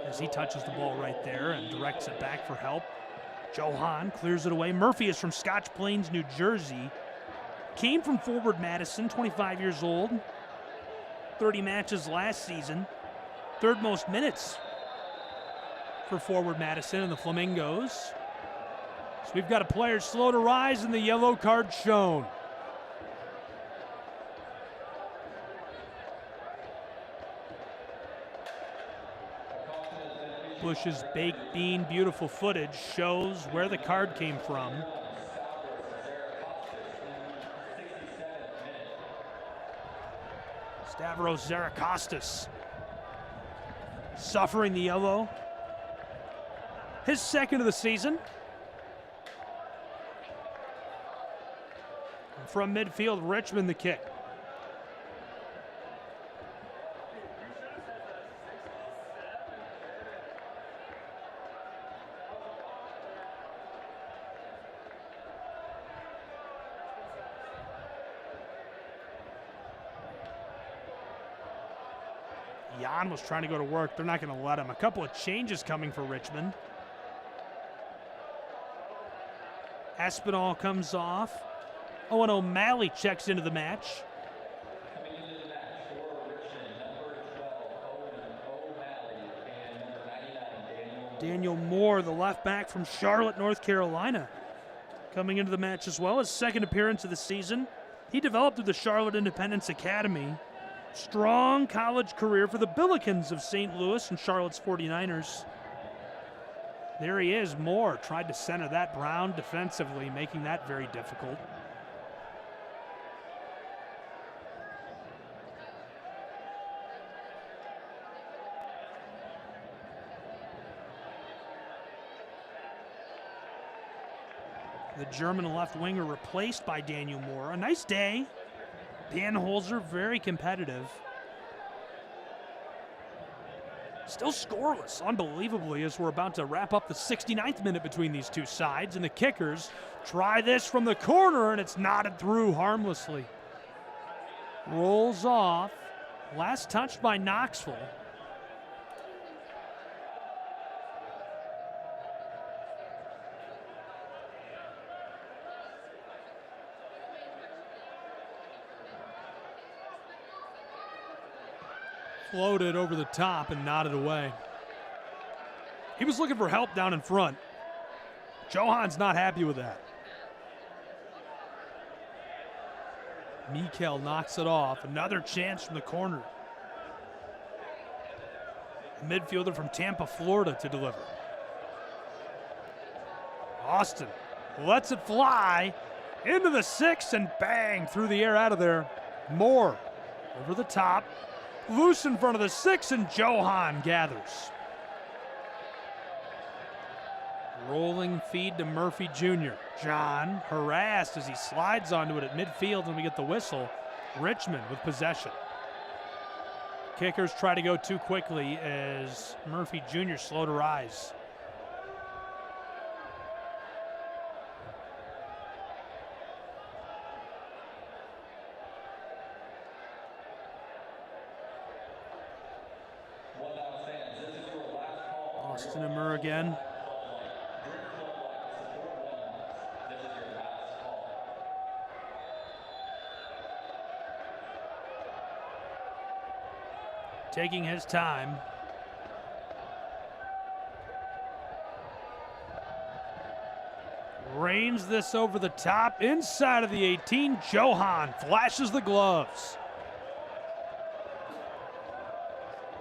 as he touches the ball right there and directs it back for help. Johan clears it away. Murphy is from Scotch Plains, New Jersey. Came from Forward Madison, 25 years old. 30 matches last season. Third most minutes for Forward Madison and the Flamingos. So we've got a player slow to rise and the yellow card shown. Bush's baked bean, beautiful footage shows where the card came from. Stavros Zarakostas suffering the yellow. His second of the season. And from midfield, Richmond the kick. Jan was trying to go to work. They're not going to let him. A couple of changes coming for Richmond. Espinal comes off. Owen O'Malley checks into the match. Daniel Moore, the left back from Charlotte, North Carolina, coming into the match as well. His second appearance of the season. He developed through the Charlotte Independence Academy. Strong college career for the Billikens of St. Louis and Charlotte's 49ers. There he is. Moore tried to center that. Brown defensively, making that very difficult. The German left winger replaced by Daniel Moore. A nice day. Dan Holzer, very competitive. Still scoreless, unbelievably, as we're about to wrap up the 69th minute between these two sides. And the kickers try this from the corner, and it's knotted through harmlessly. Rolls off. Last touch by Knoxville. Floated over the top and nodded away. He was looking for help down in front. Johan's not happy with that. Mikel knocks it off. Another chance from the corner. A midfielder from Tampa, Florida to deliver. Austin lets it fly into the 6 and bang, through the air out of there. Moore over the top. Loose in front of the 6, and Johan gathers. Rolling feed to Murphy Jr. John harassed as he slides onto it at midfield, and we get the whistle. Richmond with possession. Kickers try to go too quickly as Murphy Jr. slow to rise. Austin and Murr again. Taking his time. Rains this over the top, inside of the 18. Johan flashes the gloves.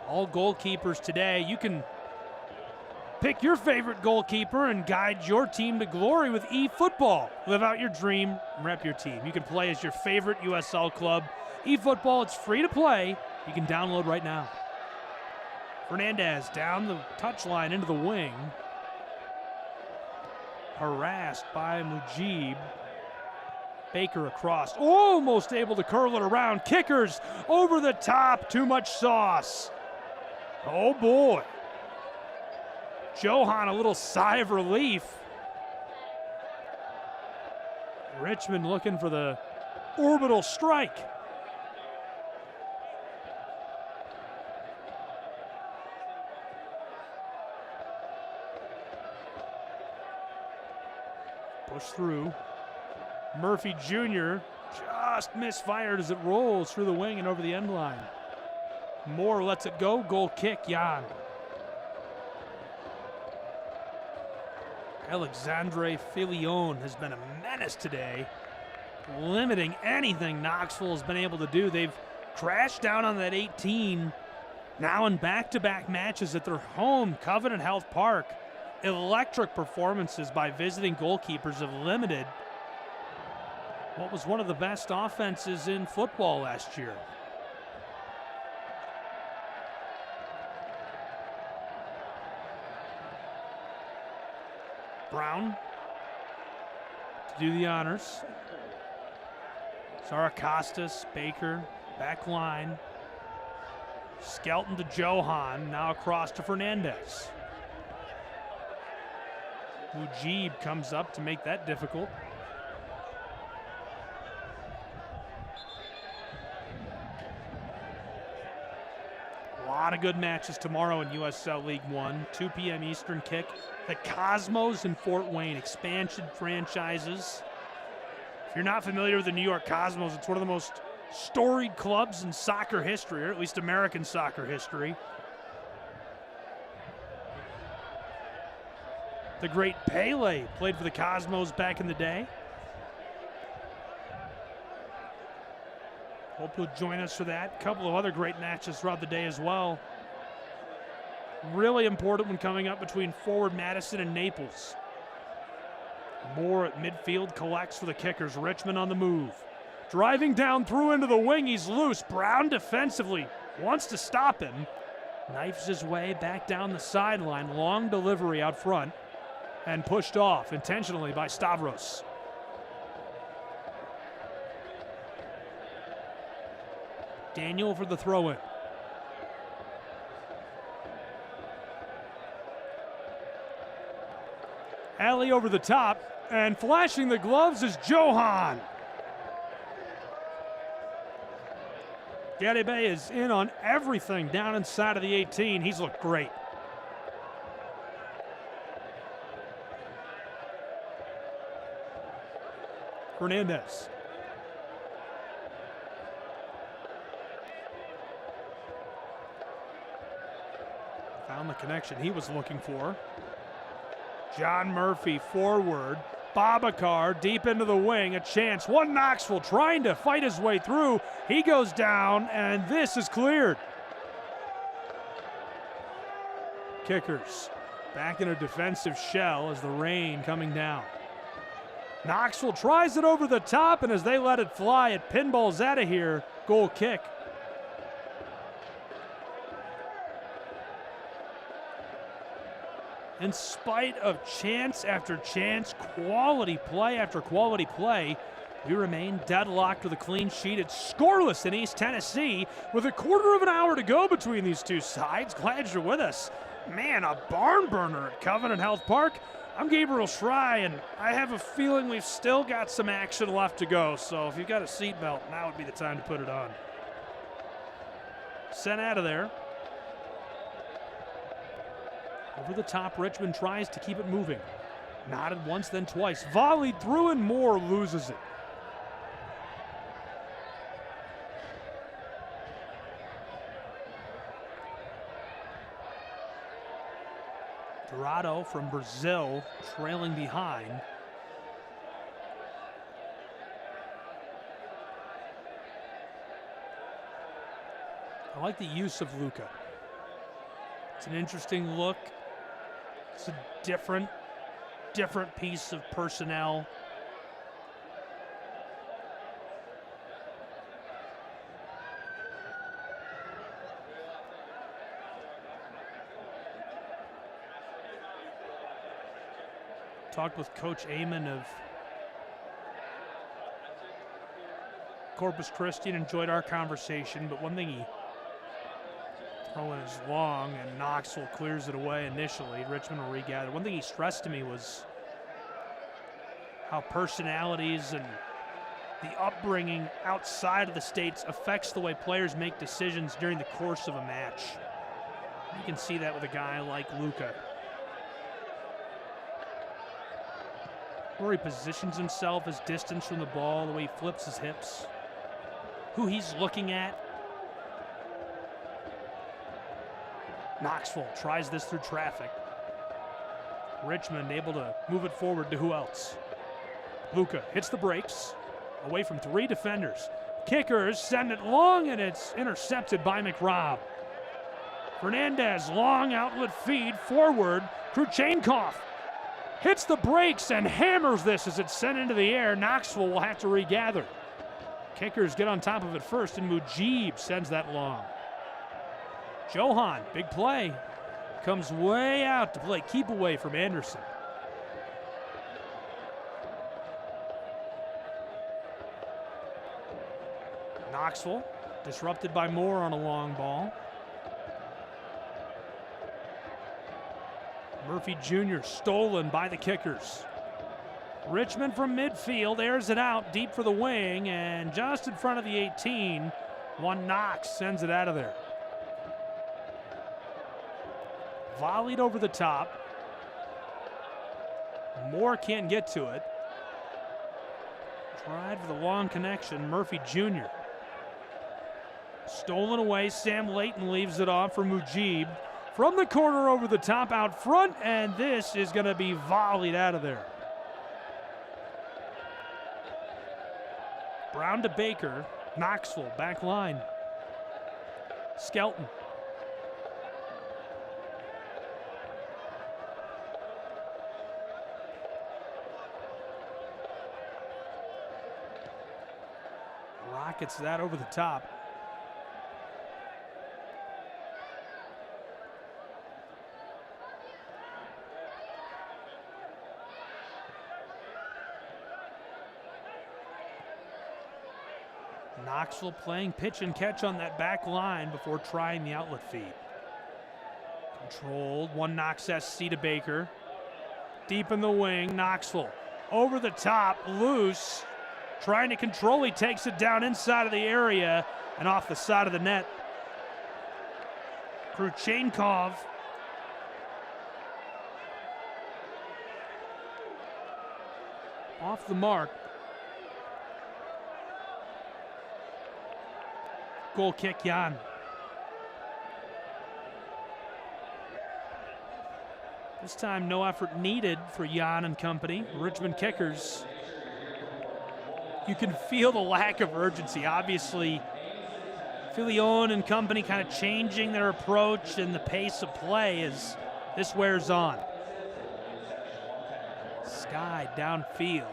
All goalkeepers today, you can pick your favorite goalkeeper and guide your team to glory with eFootball. Live out your dream, rep your team. You can play as your favorite USL club. eFootball, it's free to play. You can download right now. Fernandez down the touchline into the wing. Harassed by Mujib. Baker across, almost able to curl it around. Kickers over the top, too much sauce. Oh boy. Johan, a little sigh of relief. Richmond looking for the orbital strike. Push through. Murphy Jr. just misfired as it rolls through the wing and over the end line. Moore lets it go. Goal kick, Jan. Alexandre Filion has been a menace today, limiting anything Knoxville has been able to do. They've crashed down on that 18, now in back-to-back matches at their home, Covenant Health Park. Electric performances by visiting goalkeepers have limited what was one of the best offenses in football last year. Brown to do the honors. Saracostas, Baker, back line. Skelton to Johan, now across to Fernandez. Mujib comes up to make that difficult. A lot of good matches tomorrow in USL League One. 2 p.m. Eastern kick. The Cosmos in Fort Wayne, expansion franchises. If you're not familiar with the New York Cosmos, it's one of the most storied clubs in soccer history, or at least American soccer history. The great Pele played for the Cosmos back in the day. Hope you'll join us for that. A couple of other great matches throughout the day as well. Really important one coming up between forward Madison and Naples. Moore at midfield collects for the kickers. Richmond on the move. Driving down through into the wing. He's loose. Brown defensively wants to stop him. Knifes his way back down the sideline. Long delivery out front. And pushed off intentionally by Stavros. Daniel for the throw-in. Alley over the top, and flashing the gloves is Johan. Garibay is in on everything down inside of the 18. He's looked great. Hernandez. Found the connection he was looking for. John Murphy forward. Babacar deep into the wing. A chance. One Knoxville trying to fight his way through. He goes down, and this is cleared. Kickers back in a defensive shell as the rain coming down. Knoxville tries it over the top, and as they let it fly, it pinballs out of here. Goal kick. In spite of chance after chance, quality play after quality play, we remain deadlocked with a clean sheet. It's scoreless in East Tennessee with a quarter of an hour to go between these two sides. Glad you're with us. Man, a barn burner at Covenant Health Park. I'm Gabriel Schrei, and I have a feeling we've still got some action left to go. So if you've got a seatbelt, now would be the time to put it on. Sent out of there. Over the top, Richmond tries to keep it moving. Knotted once, then twice. Volleyed through, and Moore loses it. Dorado from Brazil trailing behind. I like the use of Luka. It's an interesting look. It's a different piece of personnel. Talked with Coach Amon of Corpus Christi and enjoyed our conversation, but one thing he throwing is long, and Knoxville clears it away initially. Richmond will regather. One thing he stressed to me was how personalities and the upbringing outside of the States affects the way players make decisions during the course of a match. You can see that with a guy like Luka. Where he positions himself, his distance from the ball, the way he flips his hips, who he's looking at. Knoxville tries this through traffic. Richmond able to move it forward to who else? Luka hits the brakes, away from three defenders. Kickers send it long, and it's intercepted by McRobb. Fernandez, long outlet feed forward. Kruchenkov hits the brakes and hammers this as it's sent into the air. Knoxville will have to regather. Kickers get on top of it first, and Mujib sends that long. Johan, big play, comes way out to play keep away from Anderson. Knoxville disrupted by Moore on a long ball. Murphy Jr. stolen by the kickers. Richmond from midfield airs it out deep for the wing, and just in front of the 18, one Knox sends it out of there. Volleyed over the top. Moore can't get to it. Tried for the long connection. Murphy Jr. Stolen away. Sam Layton leaves it off for Mujib. From the corner over the top out front, and this is going to be volleyed out of there. Brown to Baker. Knoxville, back line. Skelton. Rockets that over the top. Knoxville playing pitch and catch on that back line before trying the outlet feed. Controlled, one Knox SC to Baker. Deep in the wing, Knoxville. Over the top, loose. Trying to control, he takes it down inside of the area and off the side of the net. Kruchenkov. Off the mark. Goal kick, Jan. This time, no effort needed for Jan and company. Richmond kickers. You can feel the lack of urgency. Obviously, Filion and company kind of changing their approach and the pace of play as this wears on. Sky downfield.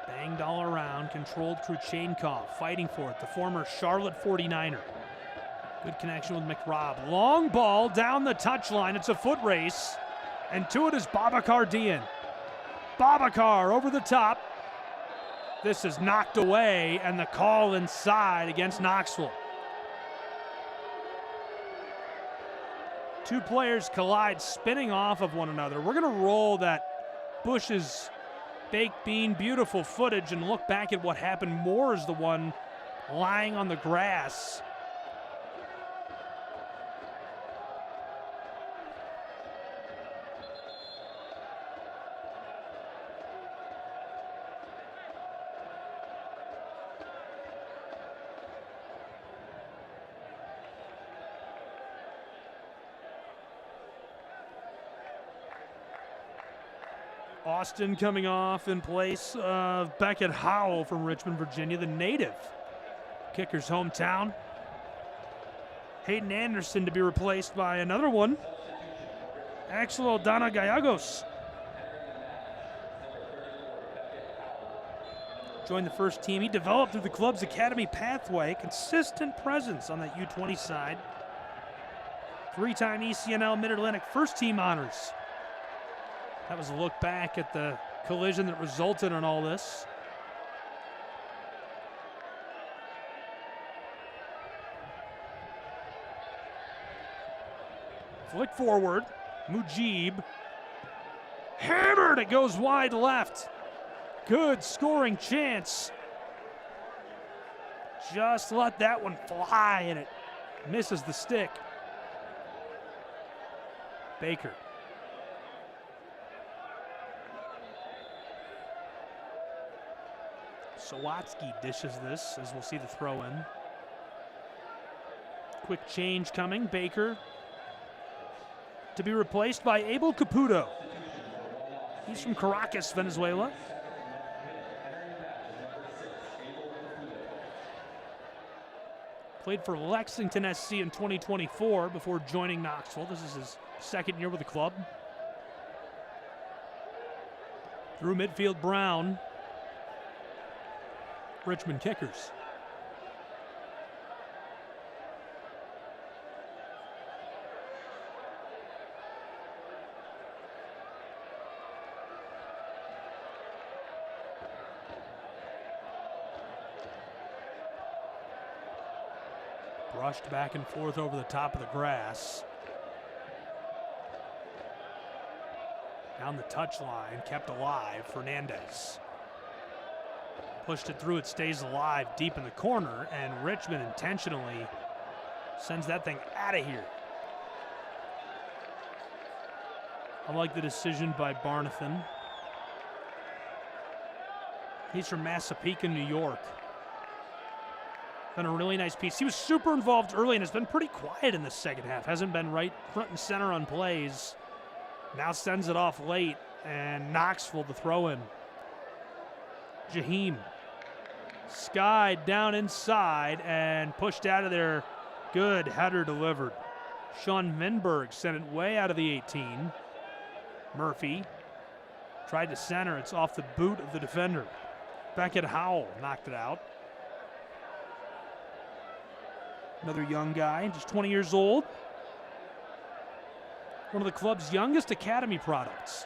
Banged all around, controlled Kruchenkov, fighting for it, the former Charlotte 49er. Good connection with McRobb. Long ball down the touchline, it's a foot race, and to it is Babacar Dian. Babacar over the top. This is knocked away, and the call inside against Knoxville. Two players collide, spinning off of one another. We're gonna roll that Bush's baked bean, beautiful footage, and look back at what happened. Moore is the one lying on the grass. Austin coming off in place of Beckett Howell from Richmond, Virginia, the native. Kicker's hometown. Hayden Anderson to be replaced by another one. Axel Aldana Gallegos. Joined the first team. He developed through the club's academy pathway. Consistent presence on that U20 side. Three-time ECNL Mid-Atlantic first team honors. That was a look back at the collision that resulted in all this. Flick forward, Mujib. Hammered, it goes wide left. Good scoring chance. Just let that one fly and it misses the stick. Baker. Sawatsky dishes this as we'll see the throw in. Quick change coming. Baker to be replaced by Abel Caputo. He's from Caracas, Venezuela. Played for Lexington SC in 2024 before joining Knoxville. This is his second year with the club. Through midfield, Brown. Richmond kickers. Brushed back and forth over the top of the grass. Down the touchline, kept alive, Fernandez. Pushed it through, it stays alive deep in the corner, and Richmond intentionally sends that thing out of here. I like the decision by Barnathan. He's from Massapequa, New York. Done a really nice piece. He was super involved early and has been pretty quiet in the second half. Hasn't been right front and center on plays. Now sends it off late, and Knoxville the throw in. Jaheim. Skied down inside and pushed out of there. Good header delivered. Sean Vinberg sent it way out of the 18. Murphy tried to center. It's off the boot of the defender. Beckett Howell knocked it out. Another young guy, just 20 years old. One of the club's youngest academy products.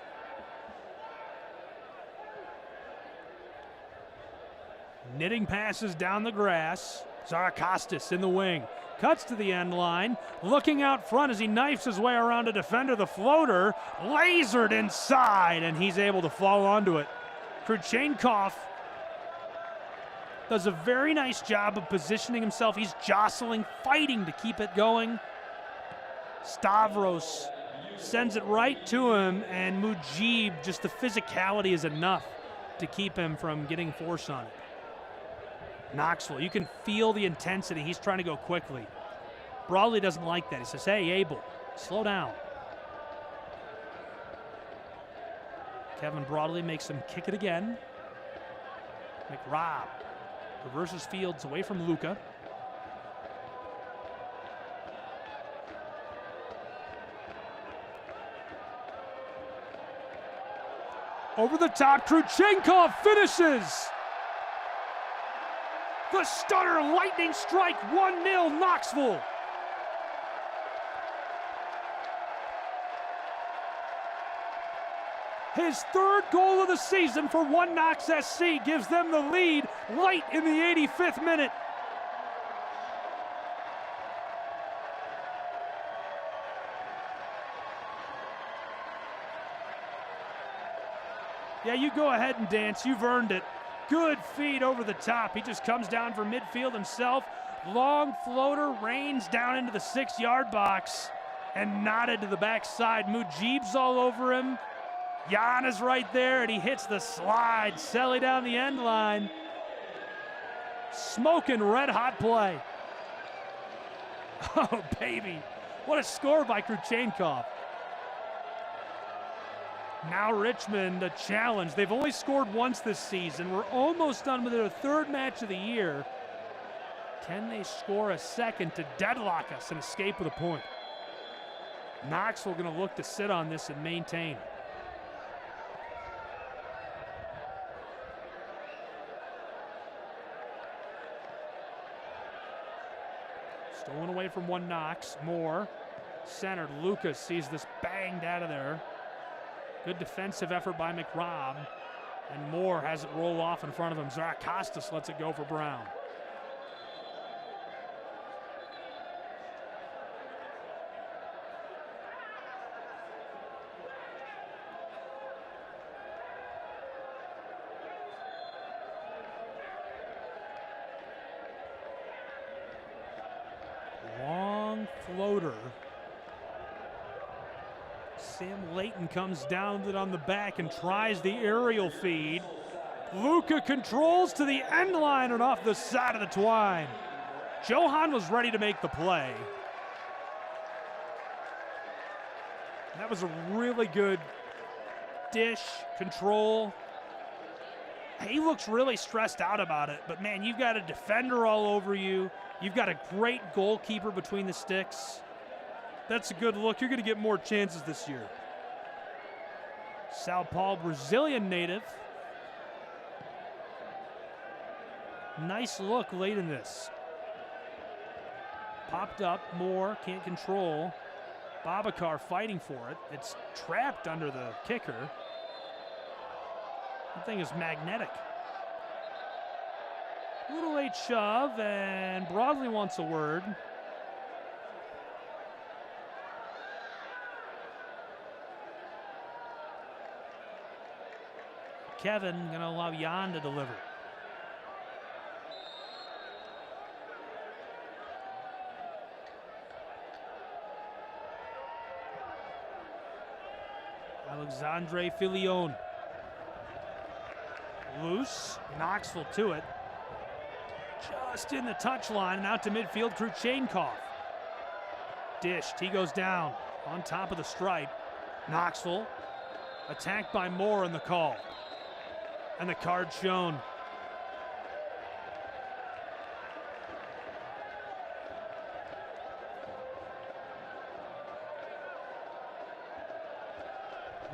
Knitting passes down the grass. Zarakostas in the wing. Cuts to the end line. Looking out front as he knifes his way around a defender. The floater lasered inside, and he's able to fall onto it. Kruchenkov does a very nice job of positioning himself. He's jostling, fighting to keep it going. Stavros sends it right to him, and Mujib, just the physicality is enough to keep him from getting force on it. Knoxville, you can feel the intensity. He's trying to go quickly. Broadley doesn't like that. He says, hey, Abel, slow down. Kevin Broadley makes him kick it again. McRobb reverses Fields away from Luca. Over the top, Kruchenkov finishes. The stunner lightning strike, 1-0 Knoxville. His third goal of the season for One Knox SC gives them the lead late in the 85th minute. Yeah, you go ahead and dance. You've earned it. Good feed over the top. He just comes down from midfield himself. Long floater rains down into the 6-yard box and nodded to the backside. Mujib's all over him. Jan is right there, and he hits the slide. Selly down the end line. Smoking red-hot play. Oh, baby. What a score by Kruchenkov. Now Richmond, a challenge. They've only scored once this season. We're almost done with their third match of the year. Can they score a second to deadlock us and escape with a point? Knoxville going to look to sit on this and maintain. Stolen away from One Knox. Moore centered. Lucas sees this banged out of there. Good defensive effort by McRobb. And Moore has it roll off in front of him. Zarakostas lets it go for Brown. Long floater. Sam Layton comes down with it on the back and tries the aerial feed. Luca controls to the end line and off the side of the twine. Johan was ready to make the play. That was a really good dish, control. He looks really stressed out about it, but man, you've got a defender all over you. You've got a great goalkeeper between the sticks. That's a good look. You're going to get more chances this year. Sao Paulo, Brazilian native. Nice look late in this. Popped up, Moore can't control. Babacar fighting for it. It's trapped under the kicker. That thing is magnetic. Little late shove, and Broadley wants a word. Kevin going to allow Jan to deliver. Alexandre Filion. Loose. Knoxville to it. Just in the touchline and out to midfield, Kruchenkov. Dished, he goes down on top of the stripe. Knoxville attacked by Moore in the call. And the card shown.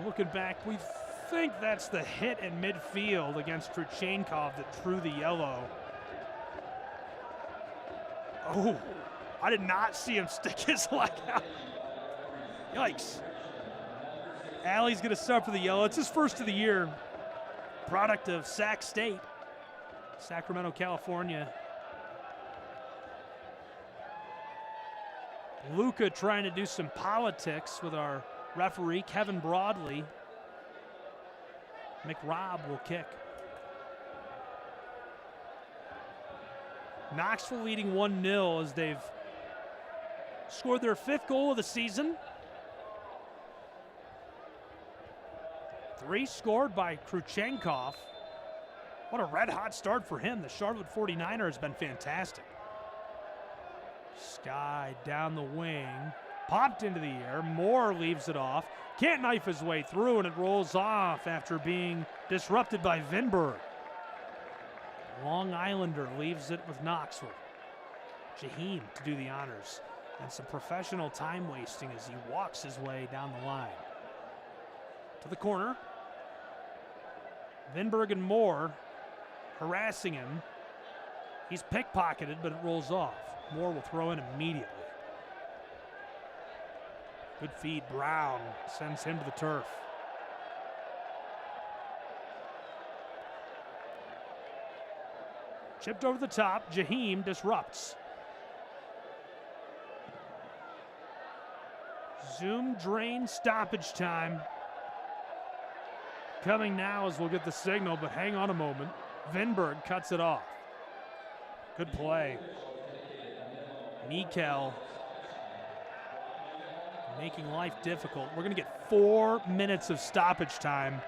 Looking back, we think that's the hit in midfield against Kruchenkov that drew the yellow. Oh, I did not see him stick his leg out. Yikes. Alley's going to suffer the yellow. It's his first of the year. Product of Sac State, Sacramento, California. Luca trying to do some politics with our referee, Kevin Broadley. McRobb will kick. Knoxville leading 1-0 as they've scored their 5th goal of the season. 3 scored by Kruchenkov. What a red-hot start for him. The Charlotte 49er has been fantastic. Sky down the wing. Popped into the air. Moore leaves it off. Can't knife his way through, and it rolls off after being disrupted by Vinberg. Long Islander leaves it with Knoxville. Jaheim to do the honors. And some professional time wasting as he walks his way down the line. To the corner. Vinberg and Moore harassing him. He's pickpocketed, but it rolls off. Moore will throw in immediately. Good feed. Brown sends him to the turf. Chipped over the top. Jaheim disrupts. Zoom drain stoppage time. Coming now as we'll get the signal, but hang on a moment. Vinberg cuts it off. Good play. Mikel making life difficult. We're going to get 4 minutes of stoppage time.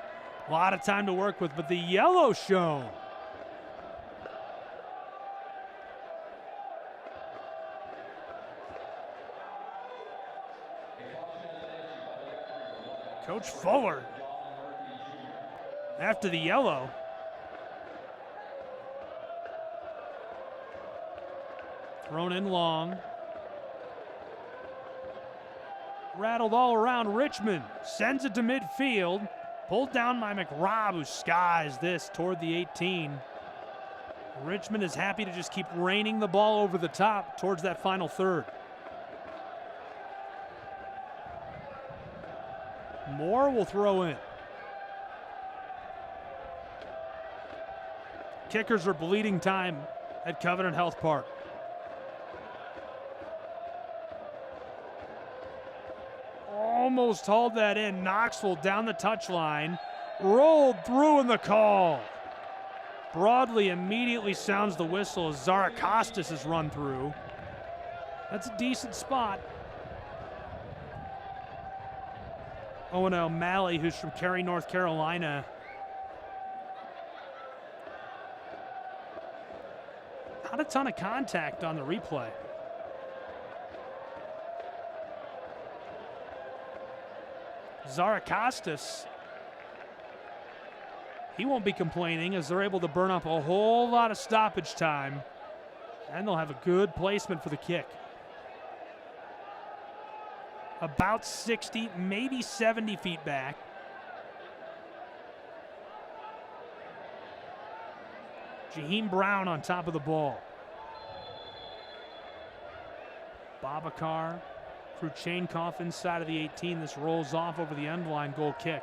A lot of time to work with, but the yellow shown. Coach Fuller, after the yellow. Thrown in long. Rattled all around Richmond. Sends it to midfield. Pulled down by McRobb, who skies this toward the 18. Richmond is happy to just keep raining the ball over the top towards that final third. Moore will throw in. Kickers are bleeding time at Covenant Health Park. Almost hauled that in. Knoxville down the touchline. Rolled through in the call. Broadley immediately sounds the whistle as Zarakostas is run through. That's a decent spot. Owen O'Malley, who's from Cary, North Carolina. Not a ton of contact on the replay. Zarakostas, he won't be complaining as they're able to burn up a whole lot of stoppage time, and they'll have a good placement for the kick. About 60, maybe 70 feet back. Jaheim Brown on top of the ball. Babakar, Kruchenkov inside of the 18. This rolls off over the end line, goal kick.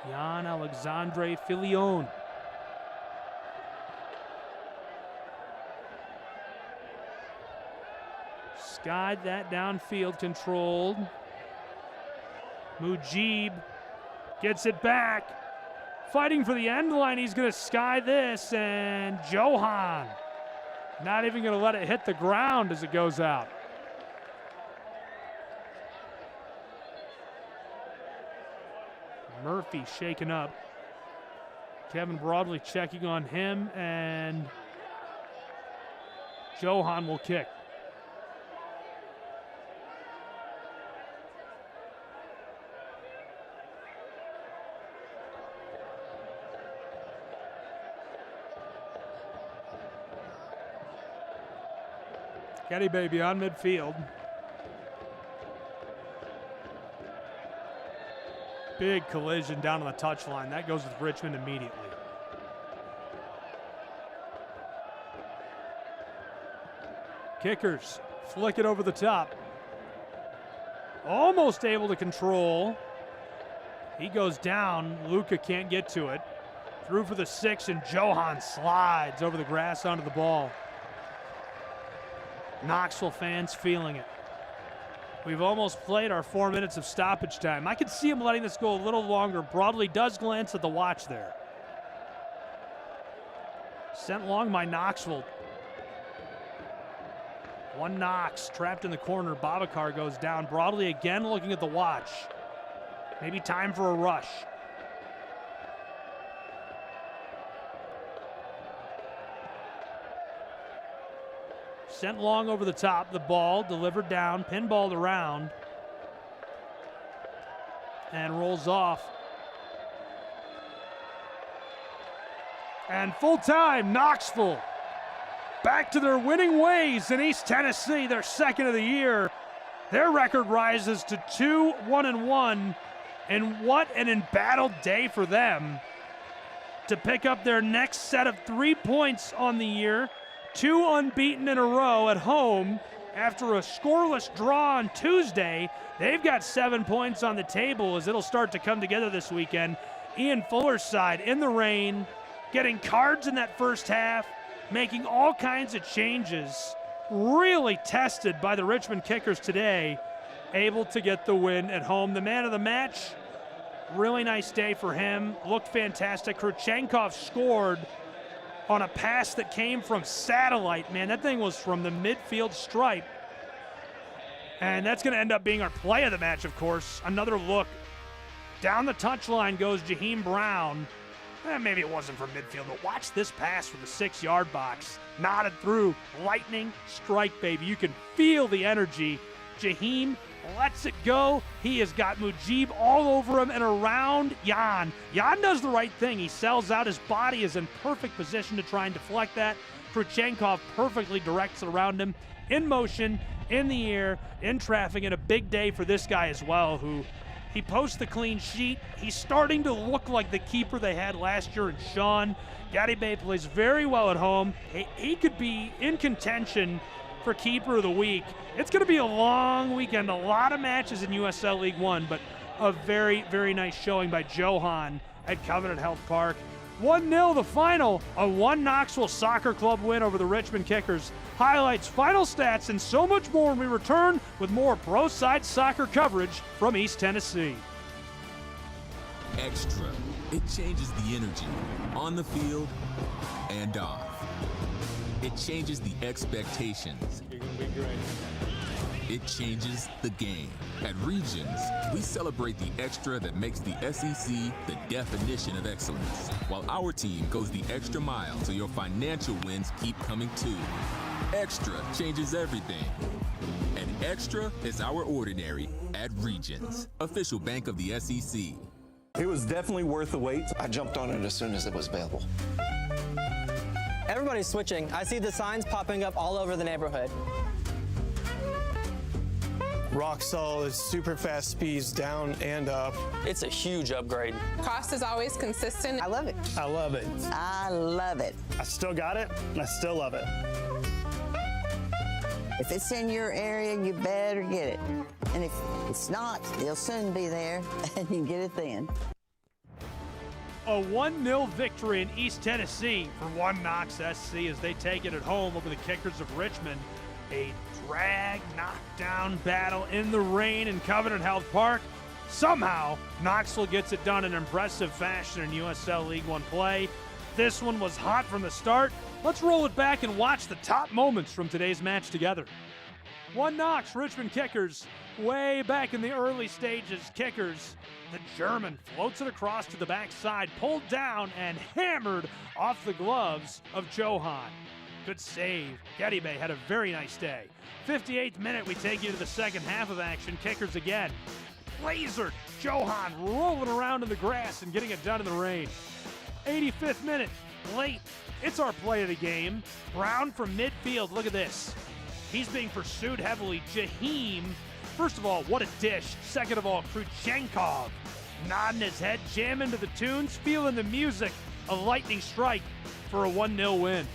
Jan Alexandre Filion. Skied that downfield, controlled. Mujib gets it back. Fighting for the end line, he's going to sky this, and Johan not even going to let it hit the ground as it goes out. Murphy shaken up. Kevin Broadley checking on him, and Johan will kick. Gainbridge beyond midfield. Big collision down on the touchline. That goes with Richmond immediately. Kickers flick it over the top. Almost able to control. He goes down. Luca can't get to it. Through for the 6, and Johan slides over the grass onto the ball. Knoxville fans feeling it. We've almost played our 4 minutes of stoppage time. I could see him letting this go a little longer. Broadley does glance at the watch there. Sent long by Knoxville. One Knox trapped in the corner. Babacar goes down. Broadley again looking at the watch. Maybe time for a rush. Sent long over the top. The ball delivered down, pinballed around, and rolls off. And full time, Knoxville back to their winning ways in East Tennessee, their second of the year. Their record rises to 2-1-1, and what an embattled day for them to pick up their next set of 3 points on the year. 2 unbeaten in a row at home after a scoreless draw on Tuesday. They've got 7 points on the table as it'll start to come together this weekend. Ian Fuller's side in the rain, getting cards in that first half, making all kinds of changes. Really tested by the Richmond Kickers today, able to get the win at home. The man of the match, really nice day for him. Looked fantastic. Kurchenkov scored on a pass that came from satellite. Man, that thing was from the midfield stripe. And that's going to end up being our play of the match, of course. Another look. Down the touchline goes Jaheim Brown. Maybe it wasn't from midfield, but watch this pass from the 6-yard box. Knotted through. Lightning strike, baby. You can feel the energy. Jaheim lets it go. He has got Mujib all over him and around Jan. Jan does the right thing. He sells out. His body is in perfect position to try and deflect that. Kurchenkov perfectly directs it around him. In motion, in the air, in traffic, and a big day for this guy as well, who he posts the clean sheet. He's starting to look like the keeper they had last year in Sean. Gainbridge plays very well at home. He could be in contention for Keeper of the Week. It's going to be a long weekend, a lot of matches in USL League One, but a very, very nice showing by Johan at Covenant Health Park. 1-0 the final, a 1 Knoxville Soccer Club win over the Richmond Kickers. Highlights, final stats, and so much more when we return with more Pro Side Soccer coverage from East Tennessee. Extra. It changes the energy on the field and off. It changes the expectations. You're going to be great. It changes the game. At Regions, we celebrate the extra that makes the SEC the definition of excellence, while our team goes the extra mile so your financial wins keep coming too. Extra changes everything. And extra is our ordinary at Regions, official bank of the SEC. It was definitely worth the wait. I jumped on it as soon as it was available. Everybody's switching. I see the signs popping up all over the neighborhood. Rock solid, super fast speeds down and up. It's a huge upgrade. Cost is always consistent. I love it. I love it. I love it. I still got it, and I still love it. If it's in your area, you better get it. And if it's not, it'll soon be there, and you get it then. A 1-0 victory in East Tennessee for 1 Knox SC as they take it at home over the Kickers of Richmond. A drag, knockdown battle in the rain in Covenant Health Park. Somehow, Knoxville gets it done in impressive fashion in USL League One play. This one was hot from the start. Let's roll it back and watch the top moments from today's match together. 1 Knox Richmond Kickers Way back in the early stages, Kickers, the German floats it across to the backside, pulled down and hammered off the gloves of Johan. Good save. Gedibay had a very nice day. 58th minute, we take you to the second half of action. Kickers again. Lasered. Johan rolling around in the grass and getting it done in the rain. 85th minute, late. It's our play of the game. Brown from midfield. Look at this. He's being pursued heavily. Jahim. First of all, what a dish. Second of all, Kruchenkov nodding his head, jamming to the tunes, feeling the music. A lightning strike for a 1-0 win.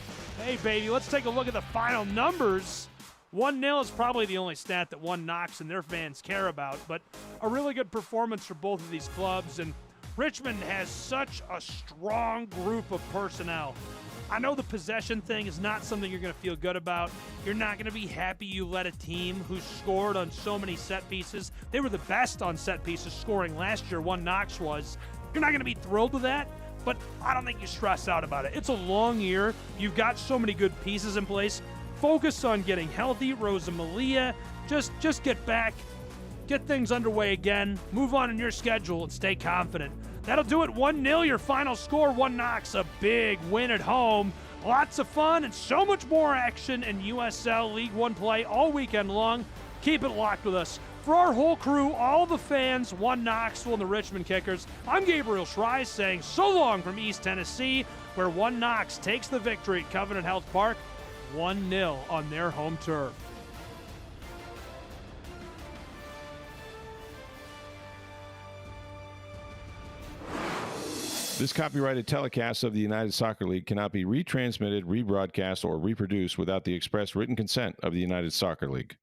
Hey, baby, let's take a look at the final numbers. 1-0 is probably the only stat that One Knox and their fans care about, but a really good performance for both of these clubs, and Richmond has such a strong group of personnel. I know the possession thing is not something you're going to feel good about. You're not going to be happy you led a team who scored on so many set pieces. They were the best on set pieces scoring last year, One Knox was. You're not going to be thrilled with that, but I don't think you stress out about it. It's a long year. You've got so many good pieces in place. Focus on getting healthy. Rosa Malia, just get back, get things underway again, move on in your schedule, and stay confident. That'll do it. 1-0, your final score. One Knox, a big win at home. Lots of fun and so much more action in USL League One play all weekend long. Keep it locked with us. For our whole crew, all the fans, One Knoxville and the Richmond Kickers, I'm Gabriel Schreier saying so long from East Tennessee, where One Knox takes the victory at Covenant Health Park, 1-0 on their home turf. This copyrighted telecast of the United Soccer League cannot be retransmitted, rebroadcast, or reproduced without the express written consent of the United Soccer League.